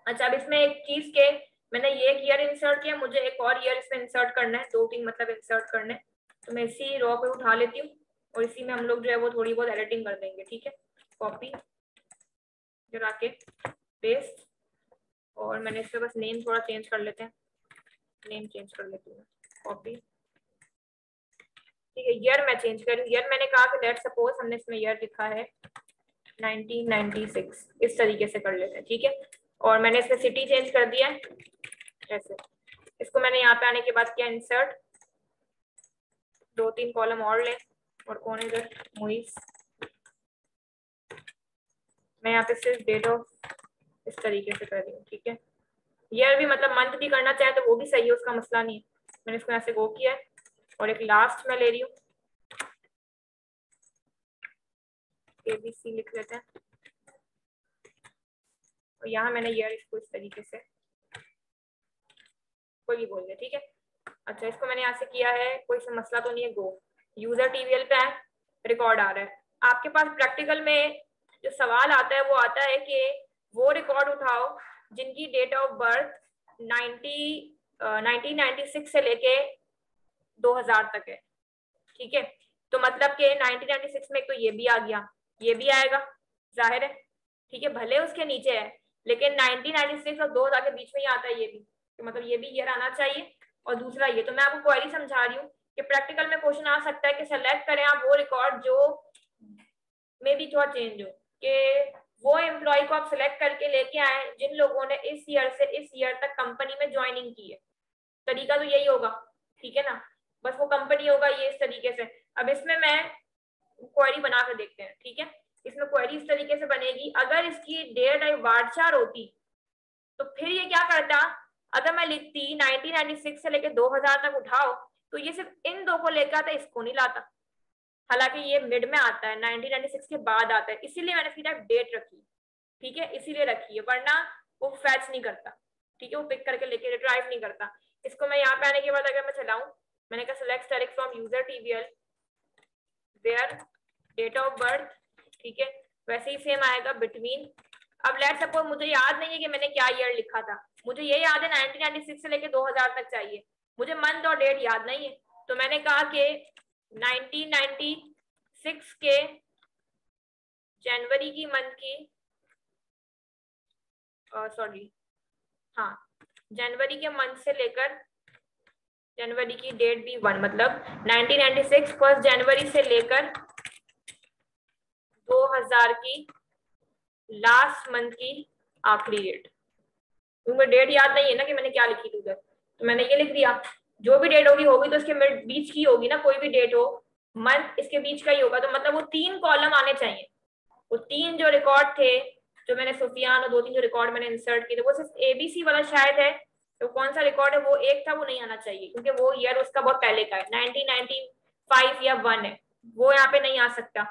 अच्छा अब इसमें एक चीज के, मैंने ये एक ईयर इंसर्ट किया, मुझे एक और ईयर इसमें इंसर्ट करना है, 2-3 मतलब इंसर्ट करना है, तो मैं इसी रो पे उठा लेती हूँ, और इसी में हम लोग जो है वो थोड़ी बहुत एडिटिंग कर देंगे, ठीक है। कॉपी करा के पेस्ट, और मैंने इसके बस नेम थोड़ा चेंज कर लेते हैं, नेम चेंज कर लेती हूँ, कॉपी, ठीक है। ईयर मैं चेंज करूँ, ईयर मैंने कहा कि लेट सपोज हमने इसमें ईयर लिखा है 1996, इस तरीके से कर लेते हैं, ठीक है। और मैंने इसमें सिटी चेंज कर दिया है ऐसे। इसको मैंने यहाँ पे आने के बाद किया इंसर्ट, 2-3 कॉलम और ले, और कौन इधर मुइस, मैं यहाँ पे सिर्फ डेट ऑफ इस तरीके से कर रही हूँ, ठीक है। ईयर भी मतलब मंथ भी करना चाहे तो वो भी सही है, उसका मसला नहीं है। मैंने इसको यहाँ से गो किया है और एक लास्ट में ले रही हूँ, ABC लिख लेते हैं, और यहाँ मैंने ईयर इसको इस तरीके से कोई भी बोल दे, ठीक है। अच्छा, इसको मैंने यहाँ से किया है, कोई सा मसला तो नहीं है। गो, यूजर TVL पे है, रिकॉर्ड आ रहा है। आपके पास प्रैक्टिकल में जो सवाल आता है वो आता है कि वो रिकॉर्ड उठाओ जिनकी डेट ऑफ बर्थ 1996 से लेके 2000 तक है, ठीक है। तो मतलब कि 1996 में एक तो ये भी आ गया, ये भी आएगा, जाहिर है, ठीक है। भले उसके नीचे है लेकिन 1996 और 2000 के बीच में ही आता है ये भी, तो मतलब ये भी ईयर आना चाहिए। और दूसरा ये, तो मैं आपको क्वेरी समझा रही हूँ कि प्रैक्टिकल में क्वेश्चन आ सकता है कि सेलेक्ट करें आप वो रिकॉर्ड जो में भी थोड़ा चेंज हो, कि वो एम्प्लॉय को आप सिलेक्ट करके लेके आए जिन लोगों ने इस ईयर से इस ईयर तक कंपनी में ज्वाइनिंग की है। तरीका तो यही होगा, ठीक है ना, बस वो कंपनी होगा ये इस तरीके से। अब इसमें मैं क्वेरी बना कर देखते हैं, ठीक है। इसमें क्वेरी इस तरीके से बनेगी, अगर इसकी डेट वार्डचार होती तो फिर ये क्या करता, अगर मैं लिखती 1996 से लेकर 2000 तक उठाओ तो ये सिर्फ इन दो को लेकर आता, इसको नहीं लाता। हालांकि ये मिड में आता है, 1996 के बाद आता है, इसीलिए मैंने इसकी डेट रखी, ठीक है, इसीलिए रखी है, वरना वो फैच नहीं करता, ठीक है, वो पिक करके लेके रिट्राइव नहीं करता। इसको मैं यहाँ पे आने के बाद अगर मैं चलाऊं, मैंने कहा select direct from user TVL there date of birth, ठीक है, वैसे ही सेम आएगा बिटवीन। अब लेट्स सपोज मुझे याद नहीं है कि मैंने क्या ईयर लिखा था, मुझे ये याद है 1996 से लेके 2000 तक चाहिए, मुझे मंथ और डेट याद नहीं है। तो मैंने कहा कि 1996 के जनवरी की मंथ की सॉरी हाँ, जनवरी के मंथ से लेकर जनवरी की डेट भी 1, मतलब 1996 फर्स्ट जनवरी से लेकर 2000 की लास्ट मंथ की आखिरी डेट। क्योंकि डेट याद नहीं है ना कि मैंने क्या लिखी थी उधर, तो मैंने ये लिख दिया। जो भी डेट होगी होगी तो इसके बीच की होगी ना, कोई भी डेट हो, मंथ इसके बीच का ही होगा, तो मतलब वो 3 कॉलम आने चाहिए। वो 3 जो रिकॉर्ड थे जो मैंने सुफियान और 2-3 जो रिकॉर्ड मैंने इंसर्ट किए थे, वो सिर्फ ABC वाला शायद है, तो कौन सा रिकॉर्ड है वो एक था, वो नहीं आना चाहिए क्योंकि वो ईयर उसका बहुत पहले का है, 1995 या 1 है, वो यहाँ पे नहीं आ सकता।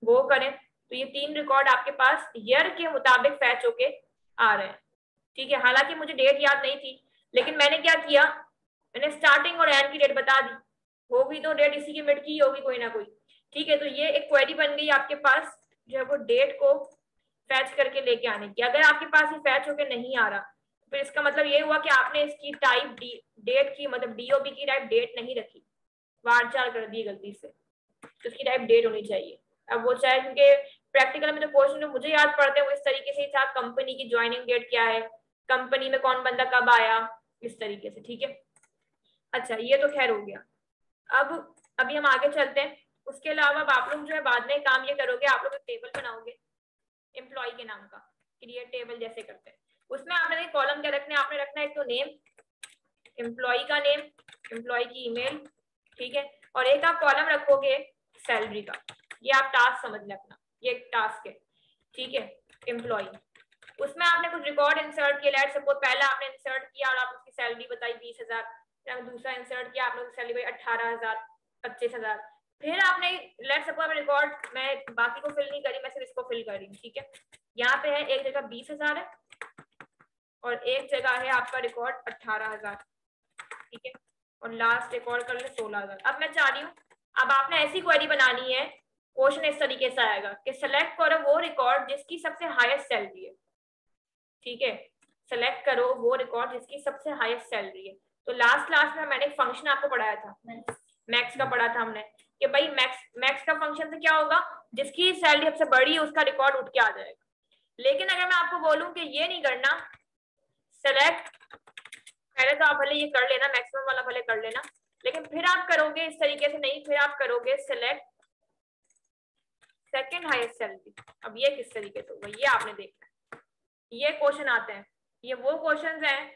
वो करें तो ये 3 रिकॉर्ड आपके पास ईयर के मुताबिक फैच होके आ रहे हैं, ठीक है। हालांकि मुझे डेट याद नहीं थी, लेकिन मैंने क्या किया, मैंने स्टार्टिंग और एंड की डेट बता दी, होगी तो डेट इसी की मिड की होगी कोई ना कोई, ठीक है। तो ये एक क्वेरी बन गई आपके पास जो है वो डेट को फैच करके लेके आने की। अगर आपके पास ये फैच होके नहीं आ रहा फिर इसका मतलब ये हुआ कि आपने इसकी टाइप डेट की, मतलब DOB की टाइप डेट नहीं रखी, वारचार कर दी गलती से, तो इसकी टाइप डेट होनी चाहिए। अब वो चाहे, क्योंकि प्रैक्टिकल में जो क्वेश्चन जो मुझे याद पड़ते हैं वो इस तरीके से ही था, कंपनी की ज्वाइनिंग डेट क्या है, कंपनी में कौन बंदा कब आया, इस तरीके से, ठीक है। अच्छा, ये तो खैर हो गया। अब अभी हम आगे चलते हैं। उसके अलावा आप लोग जो है बाद में काम ये करोगे, आप लोग एक टेबल बनाओगे एम्प्लॉय के नाम का, क्रिएट टेबल जैसे करते हैं। उसमें आपने कॉलम क्या रखना है, आपने रखना है एक तो नेम, एम्प्लॉय का नेम, एम्प्लॉय की ईमेल, ठीक है, और एक आप कॉलम रखोगे सैलरी का। ये आप टास्क समझ लें अपना, ये एक टास्क है, ठीक है, एम्प्लॉय। उसमें आपने कुछ रिकॉर्ड इंसर्ट किया, लेट्स सपोज पहला आपने इंसर्ट किया और आप उसकी सैलरी बताई 20,000, फिर दूसरा इंसर्ट किया आपने उसकी सैलरी 18,000, 25,000, फिर आपने लेट्स सपोज रिकॉर्ड मैं बाकी को फिल नहीं करी, मैं सिर्फ इसको फिल कर रही हूँ, ठीक है। यहाँ पे है एक जगह 20,000 है और एक जगह है आपका रिकॉर्ड 18,000, ठीक है, और लास्ट रिकॉर्ड कर ले 16,000। अब मैं चाह रही हूँ, अब आपने ऐसी क्वेरी बनानी है, क्वेश्चन इस तरीके से आएगा कि सेलेक्ट करो वो रिकॉर्ड जिसकी सबसे हाईएस्ट सैलरी है, ठीक है, सेलेक्ट करो वो रिकॉर्ड जिसकी सबसे हाईएस्ट सैलरी है। तो लास्ट में मैंने एक फंक्शन आपको पढ़ाया था, मैक्स का पढ़ा था हमने, कि भाई मैक्स का फंक्शन से क्या होगा, जिसकी सैलरी सबसे बड़ी है उसका रिकॉर्ड उठ के आ जाएगा। लेकिन अगर मैं आपको बोलूं कि ये नहीं करना, सेलेक्ट, पहले तो आप भले ये कर लेना, मैक्सिमम वाला भले कर लेना, लेकिन फिर आप करोगे इस तरीके से नहीं, फिर आप करोगे सेलेक्ट सेकंड हाईएस्ट सैलरी। अब ये किस तरीके से होगा ये आपने देखना है, ये क्वेश्चन आते हैं, ये वो क्वेश्चंस हैं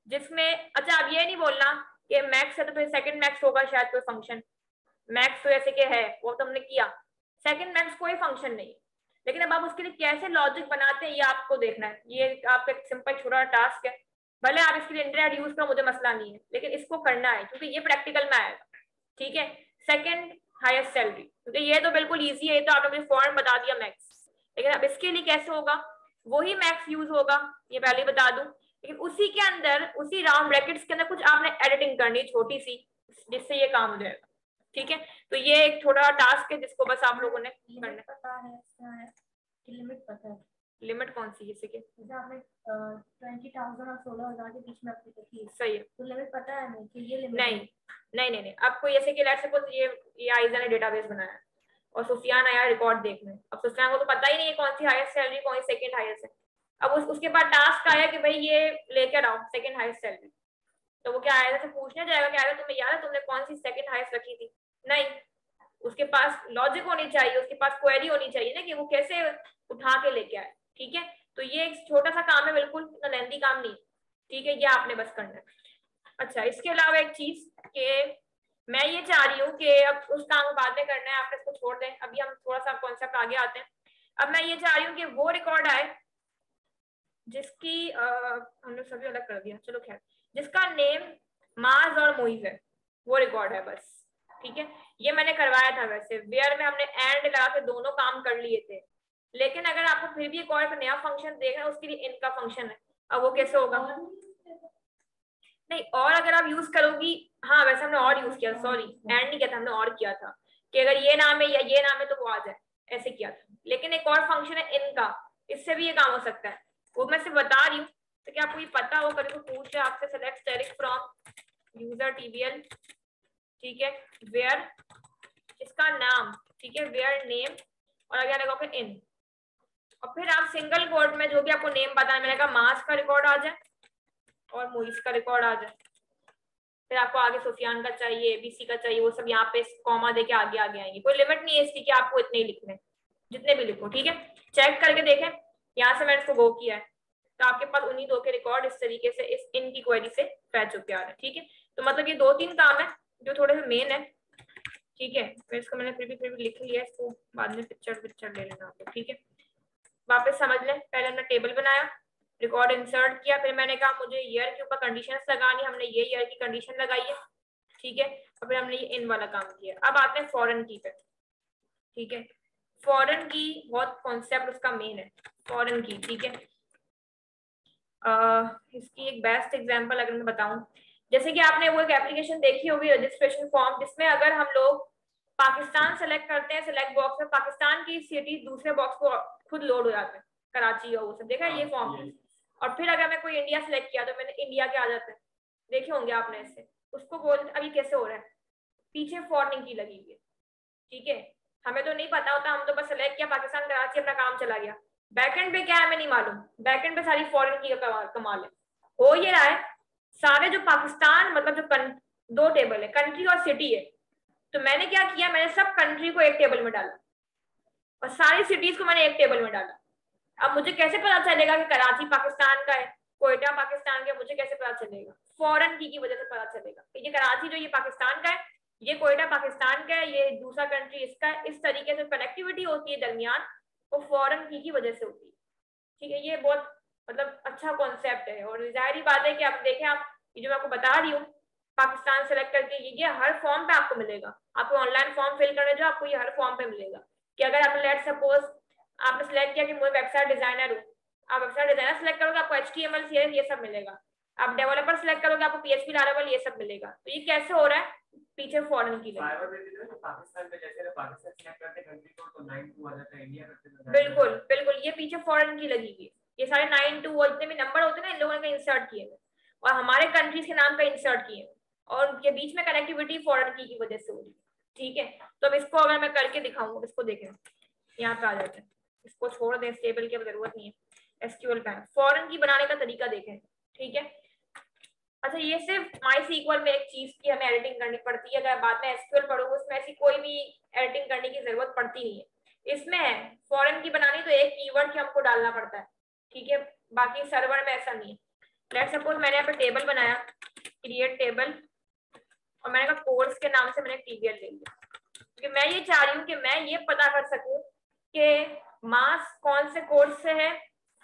जिसमें, अच्छा अब ये नहीं बोलना कि मैक्स है तो फिर सेकंड मैक्स होगा शायद कोई फंक्शन, मैक्स तो ऐसे के है वो तो हमने किया, सेकंड मैक्स कोई फंक्शन नहीं, लेकिन अब आप उसके लिए कैसे लॉजिक बनाते हैं ये आपको देखना है। ये आपका एक सिंपल छोटा टास्क है, भले आप इसके लिए इंटरनेट यूज करो मुझे मसला नहीं है, लेकिन इसको करना है क्योंकि ये प्रैक्टिकल में आएगा। ठीक है, सेकंड हाईएस्ट सैलरी, क्योंकि ये तो बिल्कुल ईजी है, ये तो आपने मुझे फॉर्म बता दिया मैक्स, लेकिन अब इसके लिए कैसे होगा, वही मैक्स यूज होगा, ये पहले बता दूं, लेकिन उसी के अंदर उसी राउंड ब्रैकेट्स के अंदर कुछ आपने एडिटिंग करनी छोटी सी, जिससे ये काम हो जाएगा। ठीक है, तो ये एक छोटा टास्क है जिसको बस आप लोगों ने करना पता है, लिमिट पता है। लिमिट कौन सी, जैसे कि जैसे आपने 20,000 और 16,000 के बीच में आपने रखी, सही है, तो लिमिट पता है हमें कि ये लिमिट नहीं नहीं नहीं नहीं, आपको जैसे कि लेट्स सपोज ये आइजा ने डेटाबेस बनाया और सुफियान आया रिकॉर्ड देखने, अब सुफियान को तो पता ही नहीं है कौन सी हाईएस्ट सैलरी कौन सी सेकंड हाईएस्ट है, अब उसके बाद टास्क आया कि भाई ये लेकर आओ सेकंड हाईएस्ट सैलरी, तो वो क्या आएगा से पूछने जाएगा कि आएगा तुम्हें याद है तुमने कौन सी सेकंड हाईएस्ट रखी थी, नहीं, उसके पास लॉजिक होनी चाहिए, उसके पास क्वेरी होनी चाहिए ना कि वो कैसे उठा के लेके आए। ठीक है, तो ये एक छोटा सा काम है, बिल्कुल लेंदी काम नहीं। ठीक है, ये आपने बस करना है। अच्छा, इसके अलावा एक चीज कि मैं ये चाह रही हूँ कि अब उस काम बाद में करना है, आपने इसको छोड़ दें, अभी हम थोड़ा सा कॉन्सेप्ट आगे आते हैं। अब मैं ये चाह रही हूँ कि वो रिकॉर्ड आए जिसकी हमने सभी अलग कर दिया, चलो खैर, जिसका नेम माज और मोइज है, वो रिकॉर्ड है बस। ठीक है, ये मैंने करवाया था, वैसे वेयर में हमने एंड लगा के दोनों काम कर लिए थे, लेकिन अगर आपको फिर भी एक और नया फंक्शन देखना है उसके लिए इन का फंक्शन है, अब वो कैसे होगा, नहीं और अगर आप यूज करोगी, हाँ वैसे हमने और यूज किया, सॉरी एंड नहीं किया था हमने, और किया था कि अगर ये नाम है या ये नाम है तो वो आ जाए, ऐसे किया था, लेकिन एक और फंक्शन है इनका, इससे भी ये काम हो सकता है, वो मैं सिर्फ बता रही हूँ तो क्या आपको ये पता हो, कभी को पूछ रहे आपसे सेलेक्ट स्टेरिक फ्रॉम यूजर टीबीएल, ठीक है, वेयर इसका नाम, ठीक है, वेयर नेम और आगे लगाओगे इन, और फिर आप सिंगल कोड में जो भी आपको नेम बताने मिलेगा, मास का रिकॉर्ड आ जाए और मोइस का रिकॉर्ड आ जाए, फिर आपको आगे सुफियान का चाहिए, एबीसी का चाहिए, वो सब यहाँ पे कॉमा देके आगे आगे आएंगे, कोई लिमिट नहीं है इसकी कि आपको इतने ही लिखने, जितने भी लिखो। ठीक है, चेक करके देखें, यहाँ से मैंने इसको गो किया है तो आपके पास उन्हीं दो के रिकॉर्ड इस तरीके से इस इनकी क्वेरी से फैच होके आ रहे हैं। ठीक है, तो मतलब ये 2-3 काम है जो थोड़े से मेन है। ठीक है, फिर इसको मैंने फिर भी लिख लिया, इसको बाद में पिक्चर ले लेना आप। ठीक है, वापस समझ लें, पहले हमने टेबल बनाया, रिकॉर्ड इंसर्ट किया, फिर मैंने कहा मुझे ईयर के ऊपर कंडीशंस लगानी, हमने ये ईयर की कंडीशन लगाई है। ठीक है, और फिर हमने ये इन वाला काम किया। अब आते हैं फॉरेन की पे। ठीक है, फॉरेन की बहुत कॉन्सेप्ट उसका मेन है, फॉरेन की। ठीक है, इसकी एक बेस्ट एग्जांपल अगर मैं बताऊं, जैसे कि आपने वो एक एप्लीकेशन देखी होगी रजिस्ट्रेशन फॉर्म, जिसमें अगर हम लोग पाकिस्तान सेलेक्ट करते हैं, सेलेक्ट बॉक्स में पाकिस्तान की सिटी दूसरे बॉक्स को खुद लोड हो जाते हैं, कराची हो वो सब, देखा है ये फॉर्म। और फिर अगर मैं कोई इंडिया सेलेक्ट किया तो मैंने इंडिया के आ जाते हैं, देखे होंगे आपने ऐसे, उसको बोलते अभी कैसे हो रहा है, पीछे फॉरेन की लगी हुई है। ठीक है, हमें तो नहीं पता होता, हम तो बस सेलेक्ट किया पाकिस्तान कराची, अपना काम चला गया, बैकएंड पे क्या है हमें नहीं मालूम, बैकएंड पे सारी फॉरेन की कमाल है। हो ये रहा है, सारे जो पाकिस्तान मतलब जो दो टेबल है, कंट्री और सिटी है, तो मैंने क्या किया, मैंने सब कंट्री को एक टेबल में डाला और सारी सिटीज को मैंने एक टेबल में डाला। अब मुझे कैसे पता चलेगा कि कराची पाकिस्तान का है, कोयटा पाकिस्तान का है, मुझे कैसे पता चलेगा, फॉरेन की वजह से पता चलेगा कि ये कराची जो ये पाकिस्तान का है, ये कोयटा पाकिस्तान का है, ये दूसरा कंट्री इसका है। इस तरीके से कनेक्टिविटी होती है दरमियान, वो फॉरेन की वजह से होती है। ठीक है, ये बहुत मतलब अच्छा कॉन्सेप्ट है, और जाहिर बात है कि आप देखें, आप ये जो मैं आपको बता रही हूँ पाकिस्तान सेलेक्ट करके, ये हर फॉर्म पे आपको मिलेगा, आपको ऑनलाइन फॉर्म फिल करने जो आपको ये हर फॉर्म पे मिलेगा कि अगर आपने लेट सपोज आपने सेलेक्ट किया कि मैं वेबसाइट डिजाइनर हूँ, आप वेबसाइट डिजाइनर सेलेक्ट करोगे आपको HTML CSS ये सब मिलेगा, आप डेवलपर सेलेक्ट करोगे आपको PHP Laravel ये सब मिलेगा। तो ये कैसे हो रहा है, पीछे फॉरेन की पाकिस्तान पे जैसे पाकिस्तान सेलेक्ट करते कंट्री कोड तो 92 आ जाता है, इंडिया करते बिल्कुल बिल्कुल, ये पीछे फॉरेन की लगी हुई है, ये सारे 92 और जितने भी नंबर होते हैं ना इन लोगों ने इंसर्ट किए हुए और हमारे कंट्रीज के नाम पे इंसर्ट किए और उनके बीच में कनेक्टिविटी फॉरेन की वजह से हो रही है। ठीक है, तो अब इसको अगर मैं करके दिखाऊंगा, इसको देखें, यहाँ पे आ जाते हैं, इसको छोड़ दें, स्टेबल की अब जरूरत नहीं है, SQL का है, फॉरेन की बनाने का तरीका देखें। ठीक है, अच्छा ये सिर्फ MySQL में एक चीज की हमें एडिटिंग करनी पड़ती है, अगर बाद में SQL पढ़ोगे उसमें ऐसी कोई भी एडिटिंग करने की जरूरत पड़ती नहीं है। इसमें है फॉरेन की बनानी तो एक कीवर्ड की हमको डालना पड़ता है। ठीक है, बाकी सर्वर में ऐसा नहीं है। लेट्स सपोज मैंने यहाँ पे टेबल बनाया, क्रिएट टेबल, और मैंने कहा कोर्स के नाम से मैंने टीबीएल ले लिया, क्योंकि मैं ये चाह रही हूँ कि मैं ये पता कर सकूं कि मास कौन से कोर्स से है,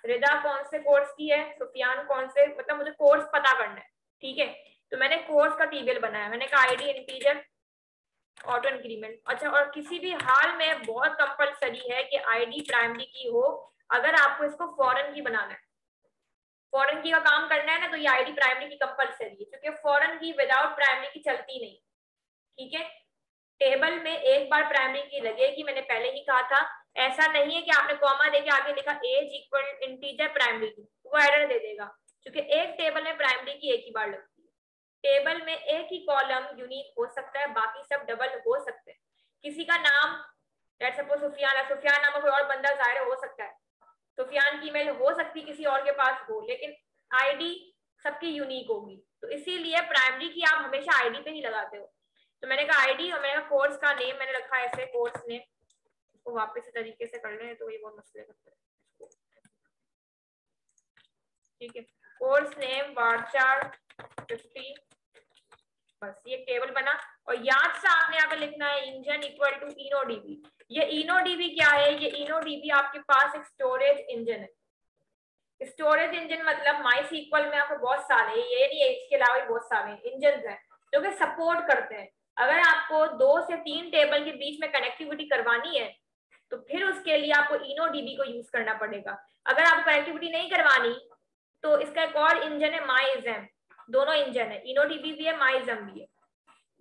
रिदा कौन से कोर्स की है, सुफियान कौन से, मतलब मुझे कोर्स पता करना है, ठीक है। तो मैंने कोर्स का टीबीएल बनाया, मैंने कहा आईडी इंटीजर ऑटो इंक्रीमेंट। अच्छा, और किसी भी हाल में बहुत कंपलसरी है कि आईडी प्राइमरी की हो, अगर आपको इसको फॉरेन की बनाना है, फॉरेन की का काम करना है ना, तो ये आईडी प्राइमरी की कंपलसरी है, क्योंकि फॉरेन की विदाउट प्राइमरी की चलती नहीं, ठीक है। टेबल में एक बार प्राइमरी की लगेगी, मैंने पहले ही कहा था। ऐसा नहीं है कि आपने कॉमा देके आगे लिखा एज इक्वल इंटीजर प्राइमरी की, वो एरर दे देगा, क्योंकि एक टेबल में प्राइमरी की एक ही बार लगती है। टेबल में एक ही कॉलम यूनिक हो सकता है, बाकी सब डबल हो सकते हैं। किसी का नाम लेट्स सपोज सुफियान है, सुफियान नाम का कोई और बंदा जाहिर हो सकता है, सुफियान की ईमेल हो सकती है किसी और के पास हो, लेकिन आईडी सबकी यूनिक होगी, तो इसीलिए प्राइमरी की आप हमेशा आईडी पे ही लगाते हो। तो मैंने कहा आईडी, और मैंने कहा कोर्स का नेम मैंने रखा है ऐसे, कोर्स नेम। इसको वापस इस तरीके से कर रहे हैं तो ये बहुत मसले करते हैं, ठीक है। कोर्स नेम varchar 50, बस ये टेबल बना। और याद से आपने यहाँ पे लिखना है इंजन इक्वल टू इनोडीबी। ये इनोडीबी क्या है? ये इनोडीबी आपके पास एक स्टोरेज इंजन है। स्टोरेज इंजन मतलब माई सीक्वल में आपको बहुत सारे, ये नहीं है इसके अलावा भी बहुत सारे इंजन हैं जो कि सपोर्ट करते हैं। अगर आपको 2 से 3 टेबल के बीच में कनेक्टिविटी करवानी है तो फिर उसके लिए आपको इनोडीबी को यूज करना पड़ेगा। अगर आप कनेक्टिविटी नहीं करवानी तो इसका एक और इंजन है माईजम, दोनों इंजन है, इनोडीबी भी है माईजम भी है।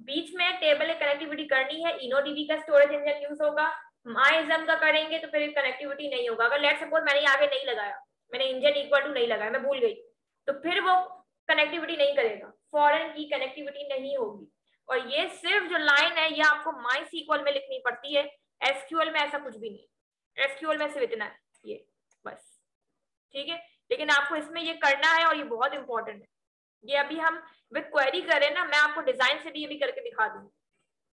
बीच में टेबल में कनेक्टिविटी करनी है, इनोडीबी का स्टोरेज इंजन यूज होगा। माईजम का करेंगे तो फिर कनेक्टिविटी नहीं होगा। अगर लेट सपोज मैंने आगे नहीं लगाया, मैंने इंजन इक्वल टू नहीं लगाया, मैं भूल गई, तो फिर वो कनेक्टिविटी नहीं करेगा, फॉरेन की कनेक्टिविटी नहीं होगी। और ये सिर्फ जो लाइन है ये आपको माई सीक्वल में लिखनी पड़ती है, एसक्यूएल में ऐसा कुछ भी नहीं। एसक्यूएल में सिर्फ इतना है ये बस, ठीक है। लेकिन आपको इसमें ये करना है और ये बहुत इंपॉर्टेंट है। ये अभी हम विद क्वेरी करें ना, मैं आपको डिजाइन से भी ये भी करके दिखा दूंगी,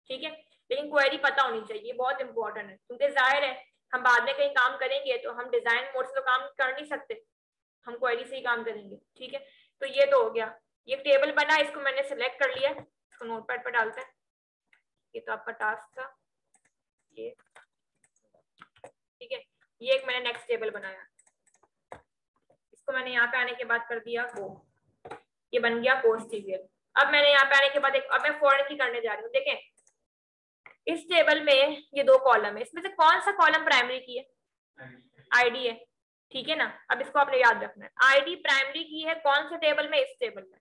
ठीक है। लेकिन क्वेरी पता होनी चाहिए, बहुत इंपॉर्टेंट है, क्योंकि जाहिर है हम बाद में कहीं काम करेंगे तो हम डिजाइन मोड से तो काम कर नहीं सकते, हम क्वेरी से ही काम करेंगे, ठीक है। तो ये तो हो गया, ये टेबल बना, इसको मैंने सिलेक्ट कर लिया, इसको नोटपैड पर डालते हैं। ये तो आपका टास्क था ये, ठीक है। ये एक मैंने नेक्स्ट टेबल बनाया, इसको मैंने यहाँ पे आने के बाद कर दिया गो, ये बन गया कोर्स टीबीएल। अब मैंने यहाँ पे आने के बाद अब मैं फॉरेन की करने जा रही हूँ। देखें इस टेबल में ये 2 कॉलम है, इसमें से कौन सा कॉलम प्राइमरी की है? आईडी है, ठीक है ना। अब इसको आपने याद रखना है, आईडी प्राइमरी की है कौन से टेबल में? इस टेबल में।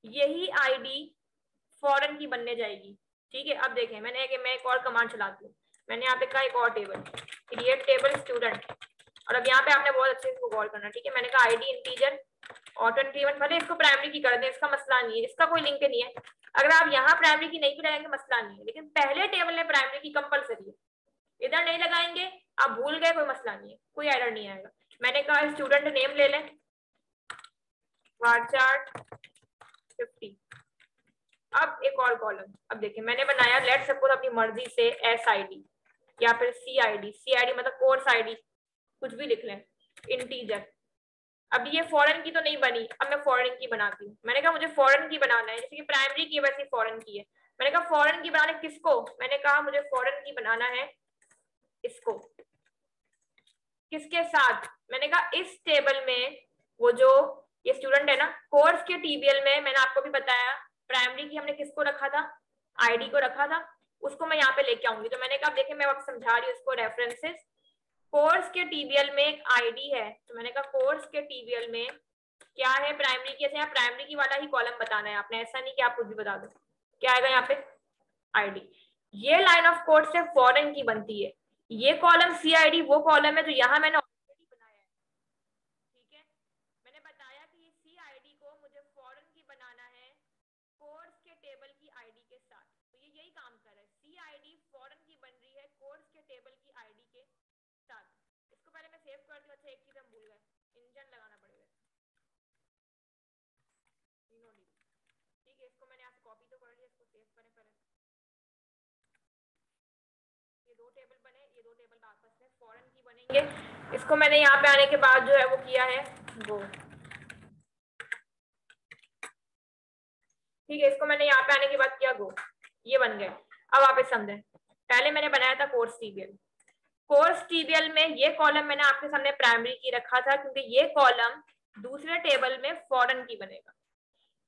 यही आईडी फॉरेन की बनने जाएगी, ठीक है। अब देखें मैं एक और कमांड चलाती हूँ, मैंने यहाँ पे कहा एक और टेबल, क्रिएट टेबल स्टूडेंट, और अब यहाँ पे आपने बहुत अच्छे से इसको गौर करना, ठीक है। मैंने कहा आईडी इंटीजर ऑटो इंक्रीमेंट, भले इसको प्राइमरी की कर दें, इसका मसला नहीं है, इसका कोई लिंक नहीं है। अगर आप यहाँ प्राइमरी की नहीं भी लगाएंगे मसला नहीं है, लेकिन पहले टेबल में प्राइमरी की कंपलसरी है, इधर नहीं लगाएंगे, आप भूल गए कोई मसला नहीं है, कोई एरर नहीं आएगा। मैंने कहा स्टूडेंट नेम ले लें varchar 50। अब एक और कॉलम, अब देखिए मैंने बनाया लेट सपोज अपनी मर्जी से एस आई डी या फिर सी आई डी मतलब कोर्स आईडी, कुछ भी लिख लें, इंटीजर। अब ये फॉरेन की तो नहीं बनी, अब मैं फॉरेन की बनाती हूँ। मैंने कहा मुझे फॉरेन की बनाना है, जैसे कि प्राइमरी की वैसे फॉरेन की है। मैंने कहा फॉरेन की बनाने किसको? मैंने कहा मुझे फॉरेन की बनाना है इसको, किसके साथ? मैंने कहा इस टेबल में, वो जो ये स्टूडेंट है ना, कोर्स के टीबीएल में मैंने आपको भी बताया प्राइमरी की हमने किसको रखा था? आईडी को रखा था, उसको मैं यहाँ पे लेके आऊंगी। तो मैंने कहा देखिए मैं आपको समझा रही हूँ इसको, रेफरेंसेस, कोर्स के टीबीएल में एक आईडी है, तो मैंने कहा कोर्स के टीबीएल में क्या है? प्राइमरी की। ऐसे यहाँ प्राइमरी की वाला ही कॉलम बताना है आपने, ऐसा नहीं कि आप कुछ भी बता दो। क्या आएगा यहाँ पे? आईडी। ये लाइन ऑफ कोड से फॉरेन की बनती है। ये कॉलम सी आई डी वो कॉलम है जो यहाँ मैंने ऑलरेडी बनाया है, ठीक है। मैंने बताया कि ये सी आई डी को मुझे फॉरेन की बनाना है कोर्स के टेबल की आईडी के साथ, तो ये यही काम कर रहा है। सी आई डी फॉरेन की बन रही है कोर्स के टेबल की आईडी के साथ। इसको पहले मैं सेव कर दूं। अच्छा एक चीज हम भूल गए, इंजन लगाना पड़ेगा, ठीक है। इसको मैंने यहाँ से कॉपी तो कर लिया, इसको सेव करें पहले। ये 2 टेबल बने, ये 2 टेबल आपस में फॉरेन की बनेंगे। इसको मैंने यहाँ पे आने के बाद जो है वो किया है, गो। ठीक है, इसको मैंने यहाँ पे आने के बाद किया गो, ये बन गए। अब आप इसे समझें, पहले मैंने बनाया था कोर्स टीबीएल। कोर्स टीबीएल में ये कॉलम मैंने आपके सामने प्राइमरी की रखा था, क्योंकि ये कॉलम दूसरे टेबल में फॉरेन की बनेगा।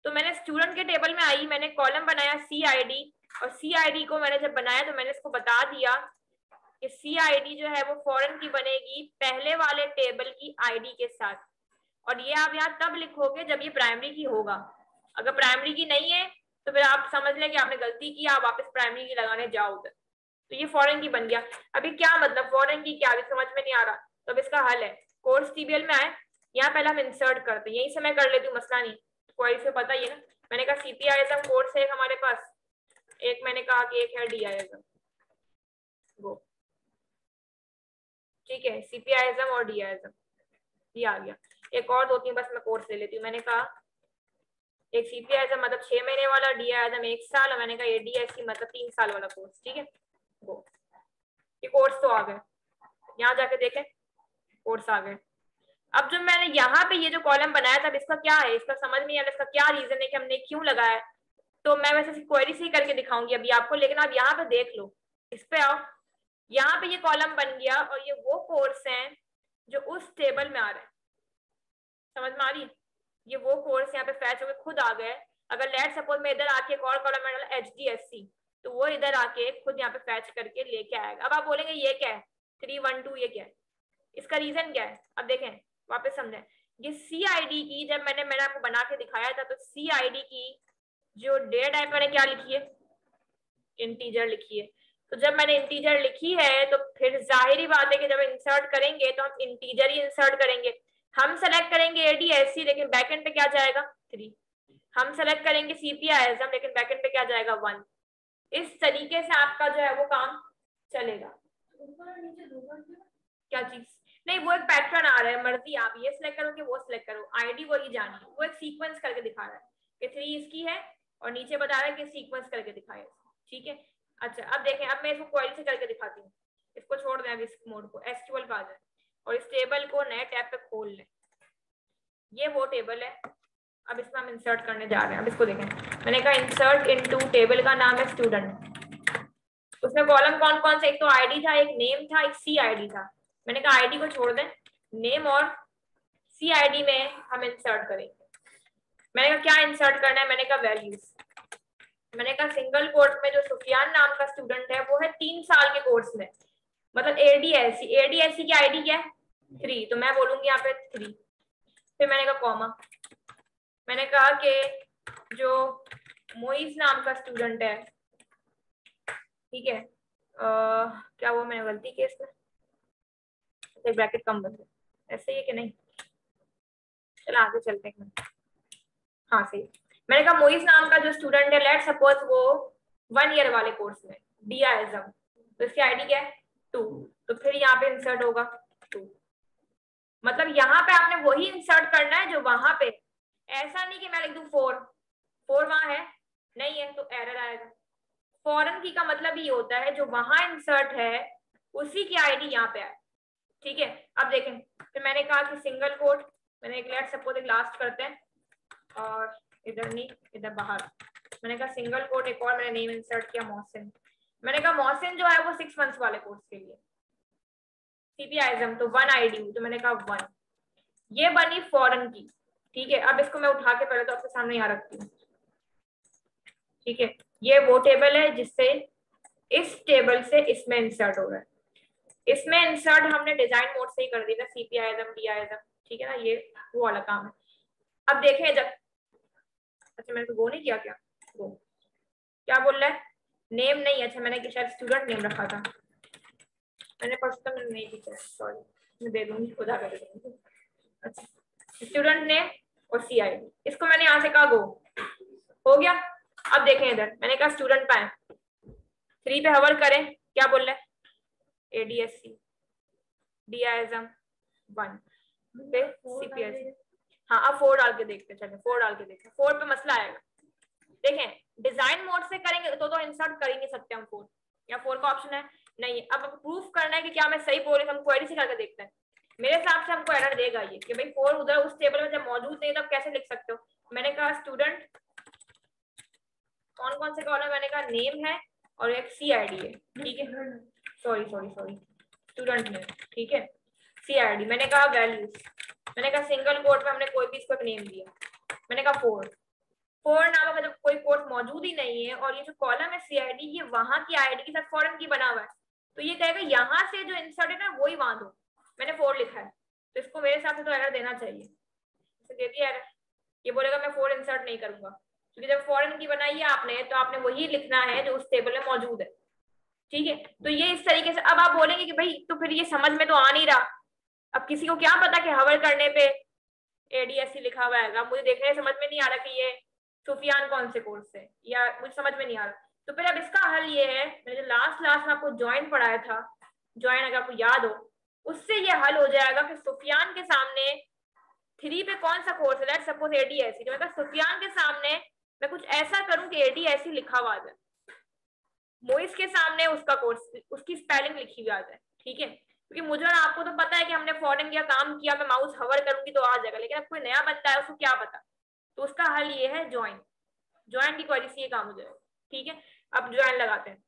तो मैंने स्टूडेंट के टेबल में आई, मैंने कॉलम बनाया CID, और CID को मैंने जब बनाया तो मैंने इसको बता दिया कि CID जो है वो फॉरेन की बनेगी पहले वाले टेबल की ID के साथ। और ये आप यहाँ तब लिखोगे जब ये प्राइमरी की होगा। अगर प्राइमरी की नहीं है तो फिर आप समझ लें कि आपने गलती की, आप वापस प्राइमरी की लगाने जाओ उधर। तो ये फॉरेन की बन गया। अभी क्या मतलब फॉरेन की क्या, अभी समझ में नहीं आ रहा, तो अब इसका हल है। कोर्स टीबीएल में आए, यहाँ पहले हम इंसर्ट करते हैं, यहीं से मैं कर लेती हूँ, मसला नहीं, क्वेरी से पता ही है ना। मैंने कहा CPISM कोर्स है हमारे पास, एक मैंने कहा कि एक है DISM, वो ठीक है, CPISM और DISM ये आ गया। एक और 2-3 बस मैं कोर्स ले लेती हूँ। मैंने कहा एक CPISM मतलब 6 महीने वाला, DISM 1 साल, और मैंने कहा ADSC मतलब 3 साल वाला कोर्स, ठीक है। वो ये कोर्स तो आ गए, यहाँ जाके देखें कोर्स आ गए। अब जब मैंने यहाँ पे ये जो कॉलम बनाया था, इसका क्या है, इसका समझ नहीं आ रहा, इसका क्या रीजन है कि हमने क्यों लगाया, तो मैं वैसे क्वेरी से ही करके दिखाऊंगी अभी आपको, लेकिन आप यहाँ पे देख लो, इस पे आओ, यहाँ पे ये कॉलम बन गया, और ये वो कोर्स हैं जो उस टेबल में आ रहे हैं। समझ में आ रही है, ये वो कोर्स यहाँ पे फैच होकर खुद आ गए। अगर लेट सपोज मैं इधर आके एक और कॉलम में डाला HDSC, तो वो इधर आके खुद यहाँ पे फैच करके लेके आएगा। अब आप बोलेंगे ये क्या है 312, ये क्या है, इसका रीजन क्या है, अब देखें वापस समझें। ये CID की जब मैंने आपको बना के दिखाया था, तो CID की जो डेटा टाइप मैंने क्या लिखी है, इंटीजर लिखी है। तो जब मैंने इंटीजर लिखी है तो फिर जाहिर बात है कि जब इंसर्ट करेंगे तो हम इंटीजर ही इंसर्ट करेंगे। हम सेलेक्ट करेंगे ADSC, लेकिन बैकएंड पे क्या जाएगा 3। हम सेलेक्ट करेंगे CPISM, लेकिन बैकएंड पे क्या जाएगा 1। इस तरीके से आपका जो है वो काम चलेगा। क्या चीज नहीं, वो एक पैटर्न आ रहा है, मर्जी आप ये सिलेक्ट करो कि वो सिलेक्ट करो, ID वही जानी है। वो एक सीक्वेंस करके दिखा रहा है कि 3 इसकी है, और नीचे बता रहा है कि सीक्वेंस करके दिखाए, ठीक है। अच्छा अब देखें, अब मैं इसको क्वेरी से करके दिखाती हूँ। इसको छोड़ दें, अब इस मोड को SQL पे आ जाए, और इस टेबल को नए टैब पे खोल लें। ये वो टेबल है, अब इसमें हम इंसर्ट करने जा रहे हैं। अब इसको देखें, मैंने कहा इंसर्ट इनटू, टेबल का नाम है स्टूडेंट। उसमें कॉलम कौन कौन से, एक तो ID था, एक नेम था, एक CID था। मैंने कहा ID को छोड़ दें, नेम और CID में हम इंसर्ट करेंगे। मैंने कहा क्या इंसर्ट करना है, मैंने कहा वैल्यूज। मैंने कहा सिंगल कोट में जो सुफियान नाम का स्टूडेंट है वो है 3 साल के कोर्स में, मतलब ADSC की ID क्या है 3, तो मैं बोलूंगी यहाँ पे 3। फिर मैंने कहा कॉमा, मैंने कहा कि जो मोइज नाम का स्टूडेंट है, ठीक है, क्या वो मैंने गलती की इसमें, ब्रैकेट कम बन गया, ऐसे ही है कि नहीं, चलो आगे चलते हैं। हाँ सही, मैंने कहा मोइज नाम का जो स्टूडेंट है, लेट सपोज वो 1 ईयर वाले कोर्स में DISM, तो इसकी ID क्या है 2, तो फिर यहाँ पे इंसर्ट होगा 2। मतलब यहाँ पे आपने वही इंसर्ट करना है जो वहां पे, ऐसा नहीं कि मैं लिख दूं 4 वहां है नहीं है तो एरर आएगा। फॉरेन की का मतलब ये होता है जो वहां इंसर्ट है उसी की ID यहाँ पे आए, ठीक है। अब देखें, फिर मैंने कहा कि सिंगल कोट, मैंने एक लेट सपोज एक लास्ट करते हैं, और इधर नहीं इधर बाहर, मैंने कहा सिंगल कोट, एक और मैंने नेम इंसर्ट किया मोहसिन। मैंने कहा मोहसिन जो है वो 6 मंथ्स वाले कोर्स के लिए, CPISM तो 1 ID, तो मैंने कहा 1। ये बनी फॉरेन की, ठीक है। अब इसको मैं उठा के पहले तो आपके सामने यहाँ रखती हूँ, ठीक है। ये वो टेबल है जिससे इस टेबल से इसमें इंसर्ट हो रहा है। इसमें इंसर्ट हमने डिजाइन मोड से ही कर दिया था, CPISM DISM, ठीक है ना, ये वो वाला काम है। अब देखें जब, अच्छा मैंने तो वो नहीं किया, क्या वो क्या बोल रहा है, नेम नहीं, अच्छा मैंने शायद स्टूडेंट नेम रखा था, मैंने पर्सनल मैंने नहीं लिखा, सॉरी, मैं दे दूंगी खुदा कर दूंगी। अच्छा स्टूडेंट नेम और CID, इसको मैंने यहाँ से कहा गो, हो गया। अब देखें इधर, मैंने कहा स्टूडेंट पाए 3 पे हवर करें, क्या बोल रहा है ADSC DISM 1 CPISM, हाँ अब 4 डाल के देखते हैं, चलिए 4 डाल के देखते हैं, 4 पे मसला आएगा। देखें डिजाइन मोड से करेंगे तो इंसर्ट कर ही नहीं सकते हम 4, या 4 का ऑप्शन है नहीं। अब प्रूफ करना है कि क्या मैं सही बोल रही हूँ, हम क्वेरी से करके देखते हैं। मेरे हिसाब से हमको एरर देगा ये कि भाई 4 उधर उस टेबल में जब मौजूद नहीं तब कैसे लिख सकते हो। मैंने कहा स्टूडेंट, कौन कौन से कॉलम, मैंने कहा नेम है और एक CID है, ठीक है, सॉरी स्टूडेंट नेम, ठीक है, CID। मैंने कहा वैल्यूज, मैंने कहा सिंगल कोट में हमने कोई भी इसको एक नेम दिया, मैंने कहा 4 नाम का जब कोई कोट मौजूद ही नहीं है और ये जो कॉलम है CID ये वहां की ID के साथ फॉरेन की बना हुआ है, तो ये कहेगा यहाँ से जो इंसर्ट है ना वही वहां दो, मैंने 4 लिखा है, तो इसको मेरे हिसाब से तो एरर देना चाहिए, इसे दे दिया एरर। ये बोलेगा मैं 4 इंसर्ट नहीं करूंगा, क्योंकि जब फॉरेन की बनाई है आपने तो आपने वही लिखना है जो उस टेबल में मौजूद है, ठीक है। तो ये इस तरीके से, अब आप बोलेंगे कि भाई तो फिर ये समझ में तो आ नहीं रहा, अब किसी को क्या पता कि हवर करने पे ADSC लिखा हुआ है, मुझे देखने समझ में नहीं आ रहा कि ये सुफियान कौन से कोर्स से, या मुझे समझ में नहीं आ रहा। तो फिर अब इसका हल ये है, मैंने जो लास्ट में आपको ज्वाइन पढ़ाया था, ज्वाइन अगर आपको याद हो, उससे ये हल हो जाएगा कि सुफियान के सामने 3 पे कौन सा कोर्स है, सपोज ADSC, तो मतलब सुफियान के सामने मैं कुछ ऐसा करूं कि ADSC लिखा हुआ आ जाए, मोइस के सामने उसका कोर्स, उसकी स्पेलिंग लिखी हुई आ जाए, ठीक है। क्योंकि मुझे और आपको तो पता है कि हमने फॉरेन किया, काम किया, मैं माउस हवर करूंगी तो आ जाएगा, लेकिन अब कोई नया बंदा है उसको क्या पता, तो उसका हल ये है ज्वाइन की क्वेरी से ये काम हो जाएगा, ठीक है। अब ज्वाइन लगाते हैं,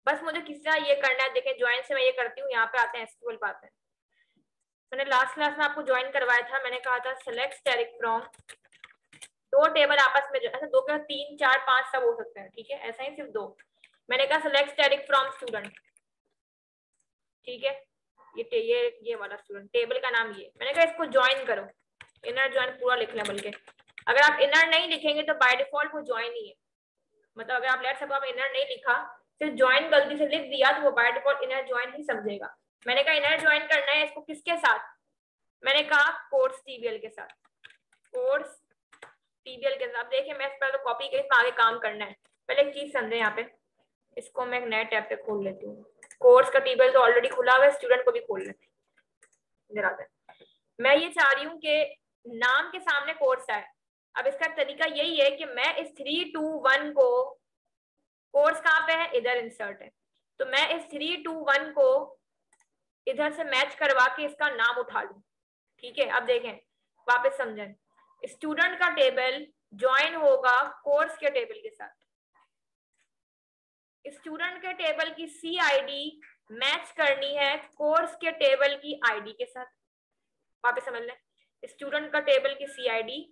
बस मुझे किस तरह ये करना है, देखें ज्वाइन से मैं ये करती हूँ, यहाँ पे आते हैं SQL पे आते हैं। मैंने लास्ट क्लास में आपको ज्वाइन करवाया था, मैंने कहा था सेलेक्ट स्टैटिक फ्रॉम, 2 टेबल आपस में, ऐसा 2 क्या 3 4 5 सब हो सकते हैं, ठीक है, ऐसा ही सिर्फ 2। मैंने कहा सेलेक्ट स्टैटिक फ्रॉम स्टूडेंट, ठीक है, ये वाला स्टूडेंट, टेबल का नाम ये, मैंने कहा इसको ज्वाइन करो, इनर ज्वाइन पूरा लिख लें, बल्कि अगर आप इनर नहीं लिखेंगे तो बाय डिफॉल्ट वो ज्वाइन ही है, मतलब अगर आप लेट सपोज आप इनर नहीं लिखा, सिर्फ ज्वाइन गलती से लिख दिया तो वो बाय डिफॉल्ट इनर ज्वाइन ही समझेगा। मैंने कहा इनर ज्वाइन करना है इसको किसके साथ, मैंने कहा कोर्स TBL के साथ, कोर्स TBL के साथ। देखिए मैं इस पर तो कॉपी करके आगे काम करना है, पहले एक चीज समझे यहाँ पे, इसको मैं एक नए टैब पे खोल लेती हूँ, कोर्स का TBL तो ऑलरेडी खुला हुआ है, स्टूडेंट को भी खोल लेते हैं, इधर आते हैं। मैं ये चाह रही हूँ कि नाम के सामने कोर्स आए। अब इसका तरीका यही है कि मैं इस 3 2 1 को, कोर्स कहाँ पे है, इधर इंसर्ट है, तो मैं इस 3 2 1 को इधर से मैच करवा के इसका नाम उठा लूं, ठीक है। अब देखें वापस समझें, स्टूडेंट का टेबल ज्वाइन होगा कोर्स के टेबल के साथ, स्टूडेंट के टेबल की CID मैच करनी है कोर्स के टेबल की ID के साथ। वापस समझ लें, स्टूडेंट का टेबल की CID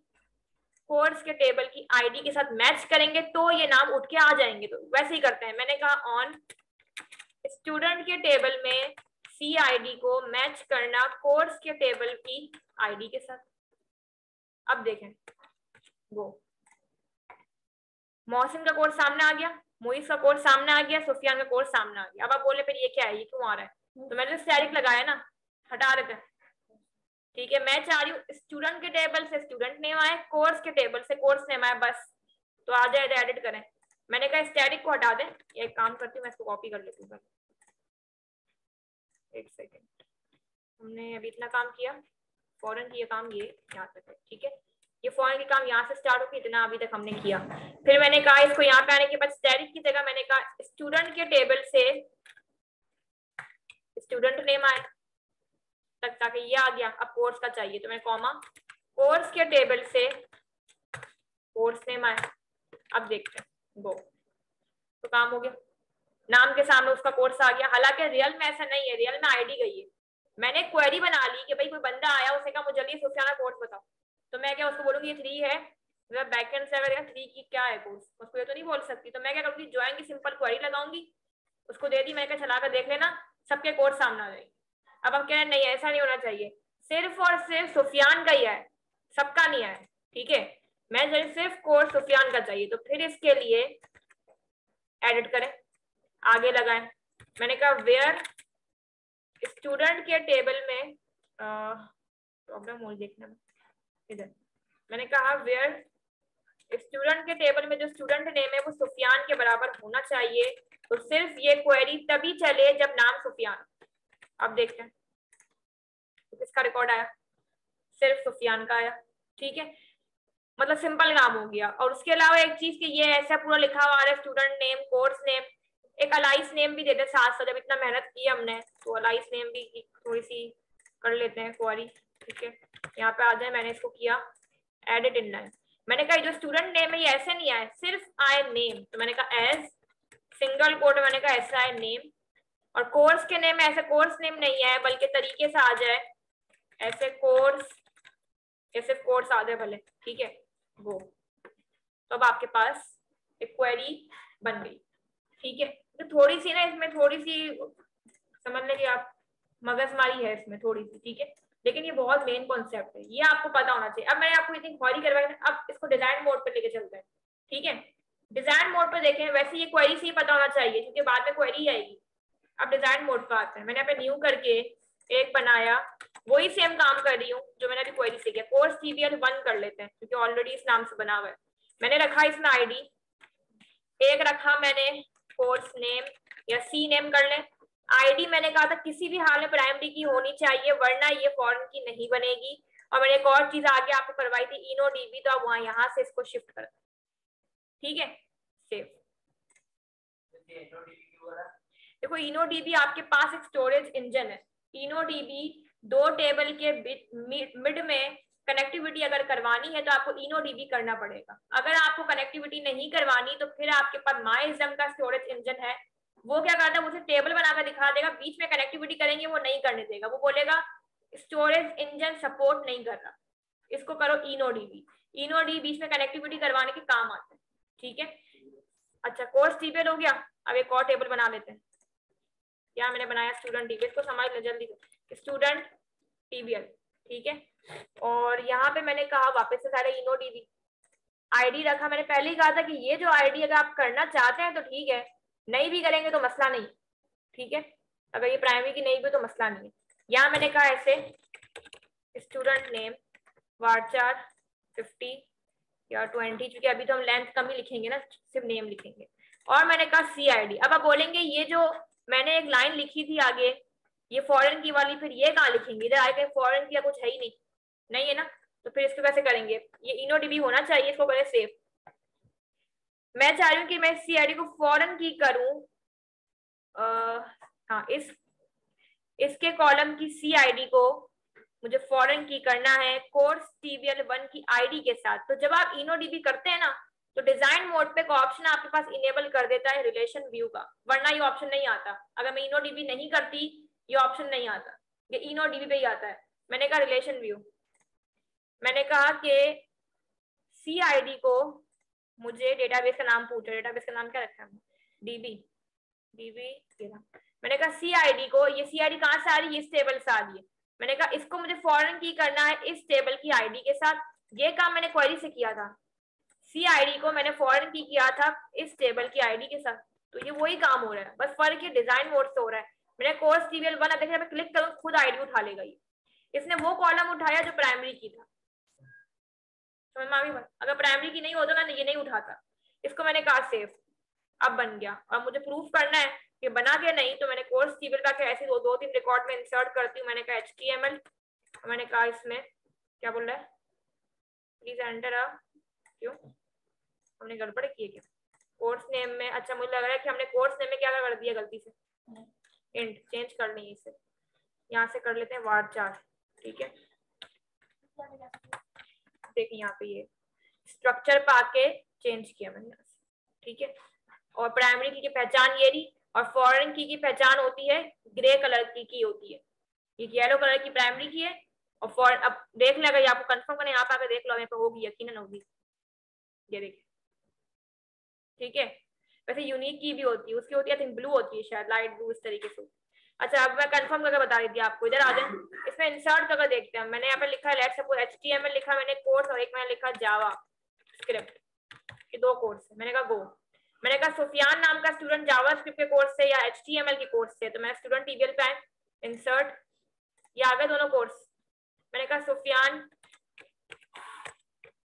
कोर्स के टेबल की ID के साथ मैच करेंगे तो ये नाम उठ के आ जाएंगे, तो वैसे ही करते हैं। मैंने कहा ऑन स्टूडेंट के टेबल में CID को मैच करना कोर्स के टेबल की ID के साथ। अब देखें वो मोहसिन का कोर्स सामने आ गया, मोइस का कोर्स सामने आ गया, सुफियान का कोर्स सामने आ गया। अब आप बोले फिर ये क्या है, ये क्यों आ रहा है, तो मैंने स्टैटिक लगाया ना, हटा देते हैं, ठीक है। मैं चाह रही हूँ स्टूडेंट के टेबल से स्टूडेंट नेम आए, कोर्स के टेबल से कोर्स नेम आए, बस तो आ जाए, एडिट करें। मैंने कहा स्टैटिक को हटा दें, एक काम करती हूँ मैं इसको कॉपी कर लेती हूँ, एक सेकेंड, हमने अभी इतना काम किया, फॉरन की ये काम ये यहाँ तक है, ठीक है, ये फॉरन के काम यहाँ से स्टार्ट होकर इतना अभी तक हमने किया। फिर मैंने कहा इसको यहाँ पे आने के बाद स्टैटिक की जगह मैंने कहा स्टूडेंट के टेबल से स्टूडेंट नेम आए तक, ताकि ये आ गया। अब कोर्स का चाहिए तो मैं कॉमा कोर्स के टेबल से कोर्स नेम आए। अब देखते हैं गो, तो काम हो गया, नाम के सामने उसका कोर्स आ गया। हालांकि रियल में ऐसा नहीं है, रियल में ID गई है। मैंने क्वेरी बना ली कि भाई कोई बंदा आया, उसने कहा मुझे जल्दी सुफियाना कोर्स बताओ, तो मैं क्या उसको बोलूंगी ये 3 है, मतलब बैकएंड सर्वर का 3 की क्या है कोर्स, उसको ये तो नहीं बोल सकती। तो मैं क्या करूंगी, ज्वाइन की सिंपल क्वेरी लगाऊंगी, उसको दे दी, मैं क्या चला कर देख लेना, सबके कोर्स सामने आ जाएंगे। अब हम कह रहे नहीं ऐसा नहीं होना चाहिए, सिर्फ और सिर्फ सुफियान का ही है, सबका नहीं है, ठीक है। मैं सिर्फ कोर्स सुफियान का चाहिए, तो फिर इसके लिए एडिट करें, आगे लगाएं। मैंने कहा वेयर स्टूडेंट के टेबल में प्रॉब्लम हो देखना इधर, मैंने कहा वेयर स्टूडेंट के टेबल में जो स्टूडेंट नेम है वो सुफियान के बराबर होना चाहिए, तो सिर्फ ये क्वेरी तभी चले जब नाम सुफियान। अब देखते हैं तो किसका रिकॉर्ड आया, सिर्फ सुफियान का आया, ठीक है, मतलब सिंपल नाम हो गया। और उसके अलावा एक चीज कि ये ऐसा पूरा लिखा हुआ है स्टूडेंट नेम कोर्स नेम, एक अलाइस नेम भी देते साथ साथ, जब इतना मेहनत की हमने तो अलाइस नेम भी थोड़ी सी कर लेते हैं क्वेरी, ठीक है। यहाँ पे आ जाए, मैंने इसको किया एडिट इनलाइन। मैंने कहा जो स्टूडेंट नेम है ये ऐसे नहीं आए, सिर्फ आए नेम, तो मैंने कहा एज सिंगल कोट, मैंने कहा ऐसा है नेम। और कोर्स के नेम में ऐसे कोर्स नेम नहीं है, बल्कि तरीके से आ जाए ऐसे कोर्स, ऐसे कोर्स आ जाए भले, ठीक है वो। तो अब आपके पास एक क्वेरी बन गई, ठीक है। तो थोड़ी सी ना इसमें थोड़ी सी समझ लेंगे आप, मगजमारी है इसमें थोड़ी सी, ठीक है, लेकिन ये बहुत मेन कॉन्सेप्ट है, ये आपको पता होना चाहिए। अब मैंने आपको इतनी क्वेरी करवाई, अब इसको डिजाइन मोड पे लेके चलते हैं, ठीक है। डिजाइन मोड पे देखें, वैसे ये क्वेरी से ही पता होना चाहिए क्योंकि बाद में क्वेरी आएगी। अब डिजाइन मोड पे आते हैं, मैंने यहाँ पे न्यू करके एक बनाया, वही सेम काम कर रही हूँ जो मैंने अभी क्वेरी से किया। कोर्स TBL 1 कर लेते हैं क्योंकि ऑलरेडी इस नाम से बना हुआ है। मैंने रखा इसमें आईडी, एक रखा मैंने कोर्स नेम या सी नेम कर ले। आईडी मैंने कहा था किसी भी हाल में प्राइमरी की होनी चाहिए, वरना ये फॉरेन की नहीं बनेगी। और मैंने एक और चीज आगे आपको करवाई थी InnoDB, तो आप वहां यहाँ से इसको शिफ्ट कर, ठीक है, सेव। देखो InnoDB आपके पास एक स्टोरेज इंजन है। InnoDB 2 टेबल के मिड में कनेक्टिविटी अगर करवानी है तो आपको InnoDB करना पड़ेगा। अगर आपको कनेक्टिविटी नहीं करवानी तो फिर आपके पास MyIsm का स्टोरेज इंजन है, वो क्या करता है, मुझे टेबल बनाकर दिखा देगा, बीच में कनेक्टिविटी करेंगे वो नहीं करने देगा, वो बोलेगा स्टोरेज इंजन सपोर्ट नहीं कर रहा, इसको करो InnoDB। InnoDB बीच में कनेक्टिविटी करवाने के काम आता है, ठीक है। अच्छा कोर्स TBL हो गया, अब एक और टेबल बना लेते हैं। क्या मैंने बनाया, स्टूडेंट TBL, इसको समझ लो जल्दी से, स्टूडेंट TBL, ठीक है। और यहाँ पे मैंने कहा वापस से सारे InnoDB, आईडी रखा, मैंने पहले ही कहा था कि ये जो आईडी अगर आप करना चाहते हैं तो ठीक है, नहीं भी करेंगे तो मसला नहीं, ठीक है। अगर ये प्राइमरी की नहीं भी तो मसला नहीं है। यहाँ मैंने कहा ऐसे स्टूडेंट नेम varchar 50 या 20, क्योंकि अभी तो हम लेंथ कम ही लिखेंगे ना, सिर्फ नेम लिखेंगे। और मैंने कहा CID। अब आप बोलेंगे ये जो मैंने एक लाइन लिखी थी आगे, ये फॉरेन की वाली, फिर ये कहाँ लिखेंगे, इधर आगे फॉरेन की कुछ है ही नहीं, नहीं है ना, तो फिर इसको कैसे करेंगे, ये InnoDB होना चाहिए, इसको करें सेव। मैं चाह रही हूँ कि मैं CID को फॉरेन की करूं, हाँ इसके कॉलम की CID को मुझे फॉरेन की करना है कोर्स TBL 1 की आईडी के साथ। तो जब आप InnoDB करते हैं ना तो डिजाइन मोड पे का ऑप्शन आपके पास इनेबल कर देता है रिलेशन व्यू का, वरना ये ऑप्शन नहीं आता। अगर मैं InnoDB नहीं करती ये ऑप्शन नहीं आता, ये InnoDB पे ही आता है। मैंने कहा रिलेशन व्यू, मैंने कहा कि CID को मुझे डेटाबेस का नाम पूछा, डेटाबेस का नाम क्या रखा है, DB। मैंने कहा CID को, ये CID कहाँ से आ रही है, इस टेबल से आ रही है। मैंने कहा इसको मुझे फॉरेन की करना है इस टेबल की आईडी के साथ, ये काम मैंने क्वेरी से किया था। CID को मैंने फॉरेन की किया था इस टेबल की आईडी के साथ, तो ये वही काम हो रहा है, बस फर्क ये डिजाइन मोड से हो रहा है। मैंने कोर्स TBL 1 देखिए मैं क्लिक करूँ खुद आईडी उठा लेगा ये, इसने वो कॉलम उठाया जो प्राइमरी की था, समझ में आ गई बात। अगर प्राइमरी की नहीं होता ना ये नहीं उठाता। इसको मैंने कहा सेव, अब बन गया। और मुझे प्रूफ करना है कि बना के नहीं, तो मैंने कोर्स TBL का ऐसे दो तीन रिकॉर्ड में इंसर्ट करती हूँ। मैंने कहा HTML, मैंने कहा इसमें क्या बोल रहा है, प्लीज एंटर अ, क्यों हमने गड़बड़ की है क्या कोर्स नेम में। अच्छा मुझे लग रहा है कि हमने कोर्स नेम में क्या कर दिया गलती से, इंट चेंज कर ली, इसे यहाँ से कर लेते हैं varchar, ठीक है। देखिए यहाँ पे ये स्ट्रक्चर पाके चेंज किया मैंने यहाँ से, ठीक है। और प्राइमरी की पहचान ये रही, और फॉरेन की पहचान होती है ग्रे कलर की होती है, ये येलो कलर की प्राइमरी की है। और फॉर अब देख ले, अगर आपको कंफर्म करना यहाँ पे आकर देख लो, यहाँ पे होगी यकीनन होगी, ये देखिए, ठीक है। वैसे यूनिक की भी होती है, उसकी होती है थिंक ब्लू होती है शायद, लाइट ब्लू इस तरीके से। अच्छा अब मैं कंफर्म करके बता देती आपको, इधर आ जाए, इसमें इंसर्ट करके देखते हैं। मैंने यहाँ पे लिखा है लेट्स सपोज HTML लिखा मैंने कोर्स, और एक मैंने लिखा जावा स्क्रिप्ट, ये 2 कोर्स है। मैंने कहा गो, मैंने कहा सुफियान नाम का स्टूडेंट जावा स्क्रिप्ट के कोर्स से या HTML के कोर्स से, तो मैं स्टूडेंट TBL पे आए, इंसर्ट, ये आ गए दोनों कोर्स। मैंने कहा सुफियान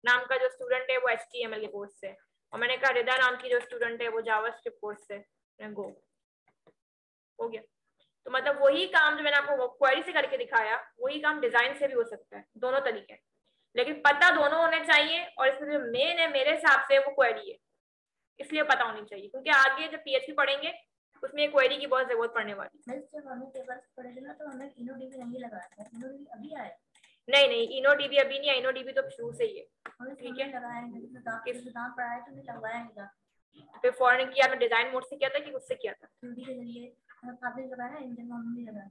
नाम का जो स्टूडेंट है वो HTML के कोर्स से, और मैंने कहा रिदा नाम की जो स्टूडेंट है वो जावास्क्रिप्ट कोर्स से, गो, हो गया। तो मतलब वही काम जो मैंने आपको क्वेरी से करके दिखाया, वही काम डिजाइन से भी हो सकता है, दोनों तरीके, लेकिन पता दोनों होने चाहिए। और इसमें जो मेन है मेरे हिसाब से वो क्वेरी है, इसलिए पता होनी चाहिए, क्योंकि आगे जब PHP पढ़ेंगे उसमें ये क्वेरी की बहुत जरूरत पड़ने वाली। जब हमें टेबल्स पढ़े थे ना तो हमें इनोडीबी नहीं लगाया था, इनोडीबी अभी आया। नहीं इनोडीबी अभी नहीं है, इनोडीबी तो शुरू से ही है। ठीक है, लगाया पढ़ाया तो नहीं लगाया। फिर फॉरेन की आपने डिजाइन मोड से किया था कि उससे किया था? 2D के जरिए आपने लगाया, इंजन में नहीं लगाया।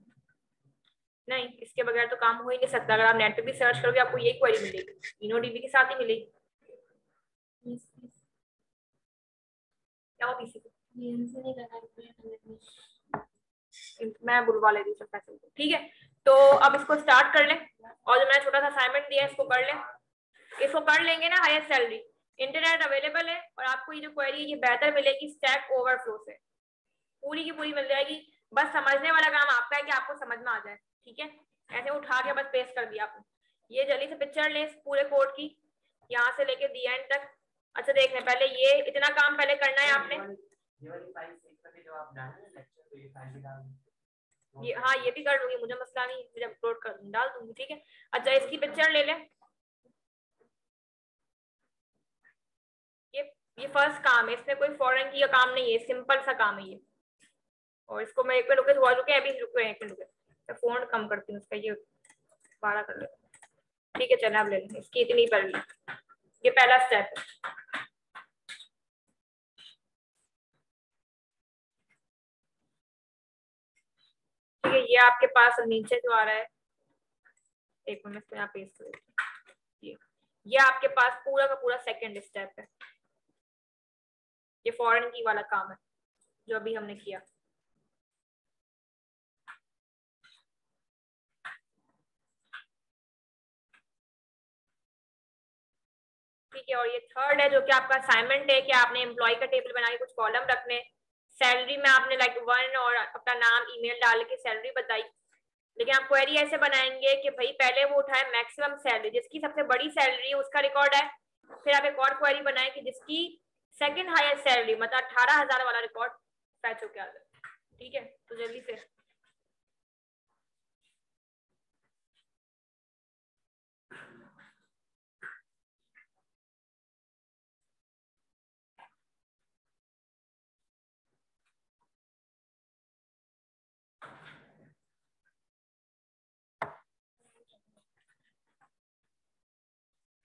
नहीं, इसके बगैर तो काम हो ही नहीं सकता। अगर आप नेट पे भी सर्च करोगे आपको यही क्वेरी मिलेगी, इनोडीबी के साथ ही मिलेगी। क्या हो पीसी मैं बुलवा ले रही हूँ। ठीक है, तो अब इसको स्टार्ट कर लें और जो मैंने छोटा सा असाइनमेंट दिया है इसको कर लें। इसको कर लेंगे ना, हायर सैलरी इंटरनेट अवेलेबल है और आपको ये जो क्वेरी है ये बेहतर मिलेगी स्टैक ओवरफ्लो से, पूरी की पूरी मिल जाएगी। बस समझने वाला काम आपका है कि आपको समझ में आ जाए। ठीक है, ऐसे उठा के बस पेस्ट कर दिया आपने। ये जल्दी से पिक्चर लें इस पूरे कोड की, यहाँ से लेके दी एंड तक। अच्छा देखने पहले ये इतना काम पहले करना है आपने। ये हाँ ये भी कर लूंगी, मुझे मसला नहीं, मुझे अपलोड कर डाल दूंगी। ठीक है, अच्छा इसकी पिक्चर ले लें। ये फर्स्ट काम है, इसमें कोई फॉरेन की काम नहीं है, सिंपल सा काम है ये। और इसको मैं एक मिनट रुके, हुआ रुके अभी रुके, एक मिनट रुके, मैं फोन कम करती हूँ उसका, ये 12 कर ले। ठीक है चलो अब ले लें, इसकी इतनी कर ली। ये पहला स्टेप है। ठीक है, ये आपके पास नीचे जो आ रहा है, एक मिनट इसको यहाँ पेस्ट कर देती हूँ। ये आपके पास पूरा का पूरा सेकंड स्टेप है। ये फॉरेन की वाला काम है जो अभी हमने किया। ठीक है, और ये थर्ड है जो कि आपका असाइनमेंट है कि आपने एम्प्लॉय का टेबल बना के कुछ कॉलम रखने। सैलरी में आपने लाइक 1 और अपना नाम ईमेल डाल के सैलरी बताई, लेकिन आप क्वेरी ऐसे बनाएंगे कि भाई पहले वो उठाए मैक्सिमम सैलरी, जिसकी सबसे बड़ी सैलरी है उसका रिकॉर्ड है। फिर आप एक और क्वेरी बनाए कि जिसकी सेकंड हाईएस्ट सैलरी मतलब 18,000 वाला रिकॉर्ड फैच होके आ जाए। ठीक है, तो जल्दी से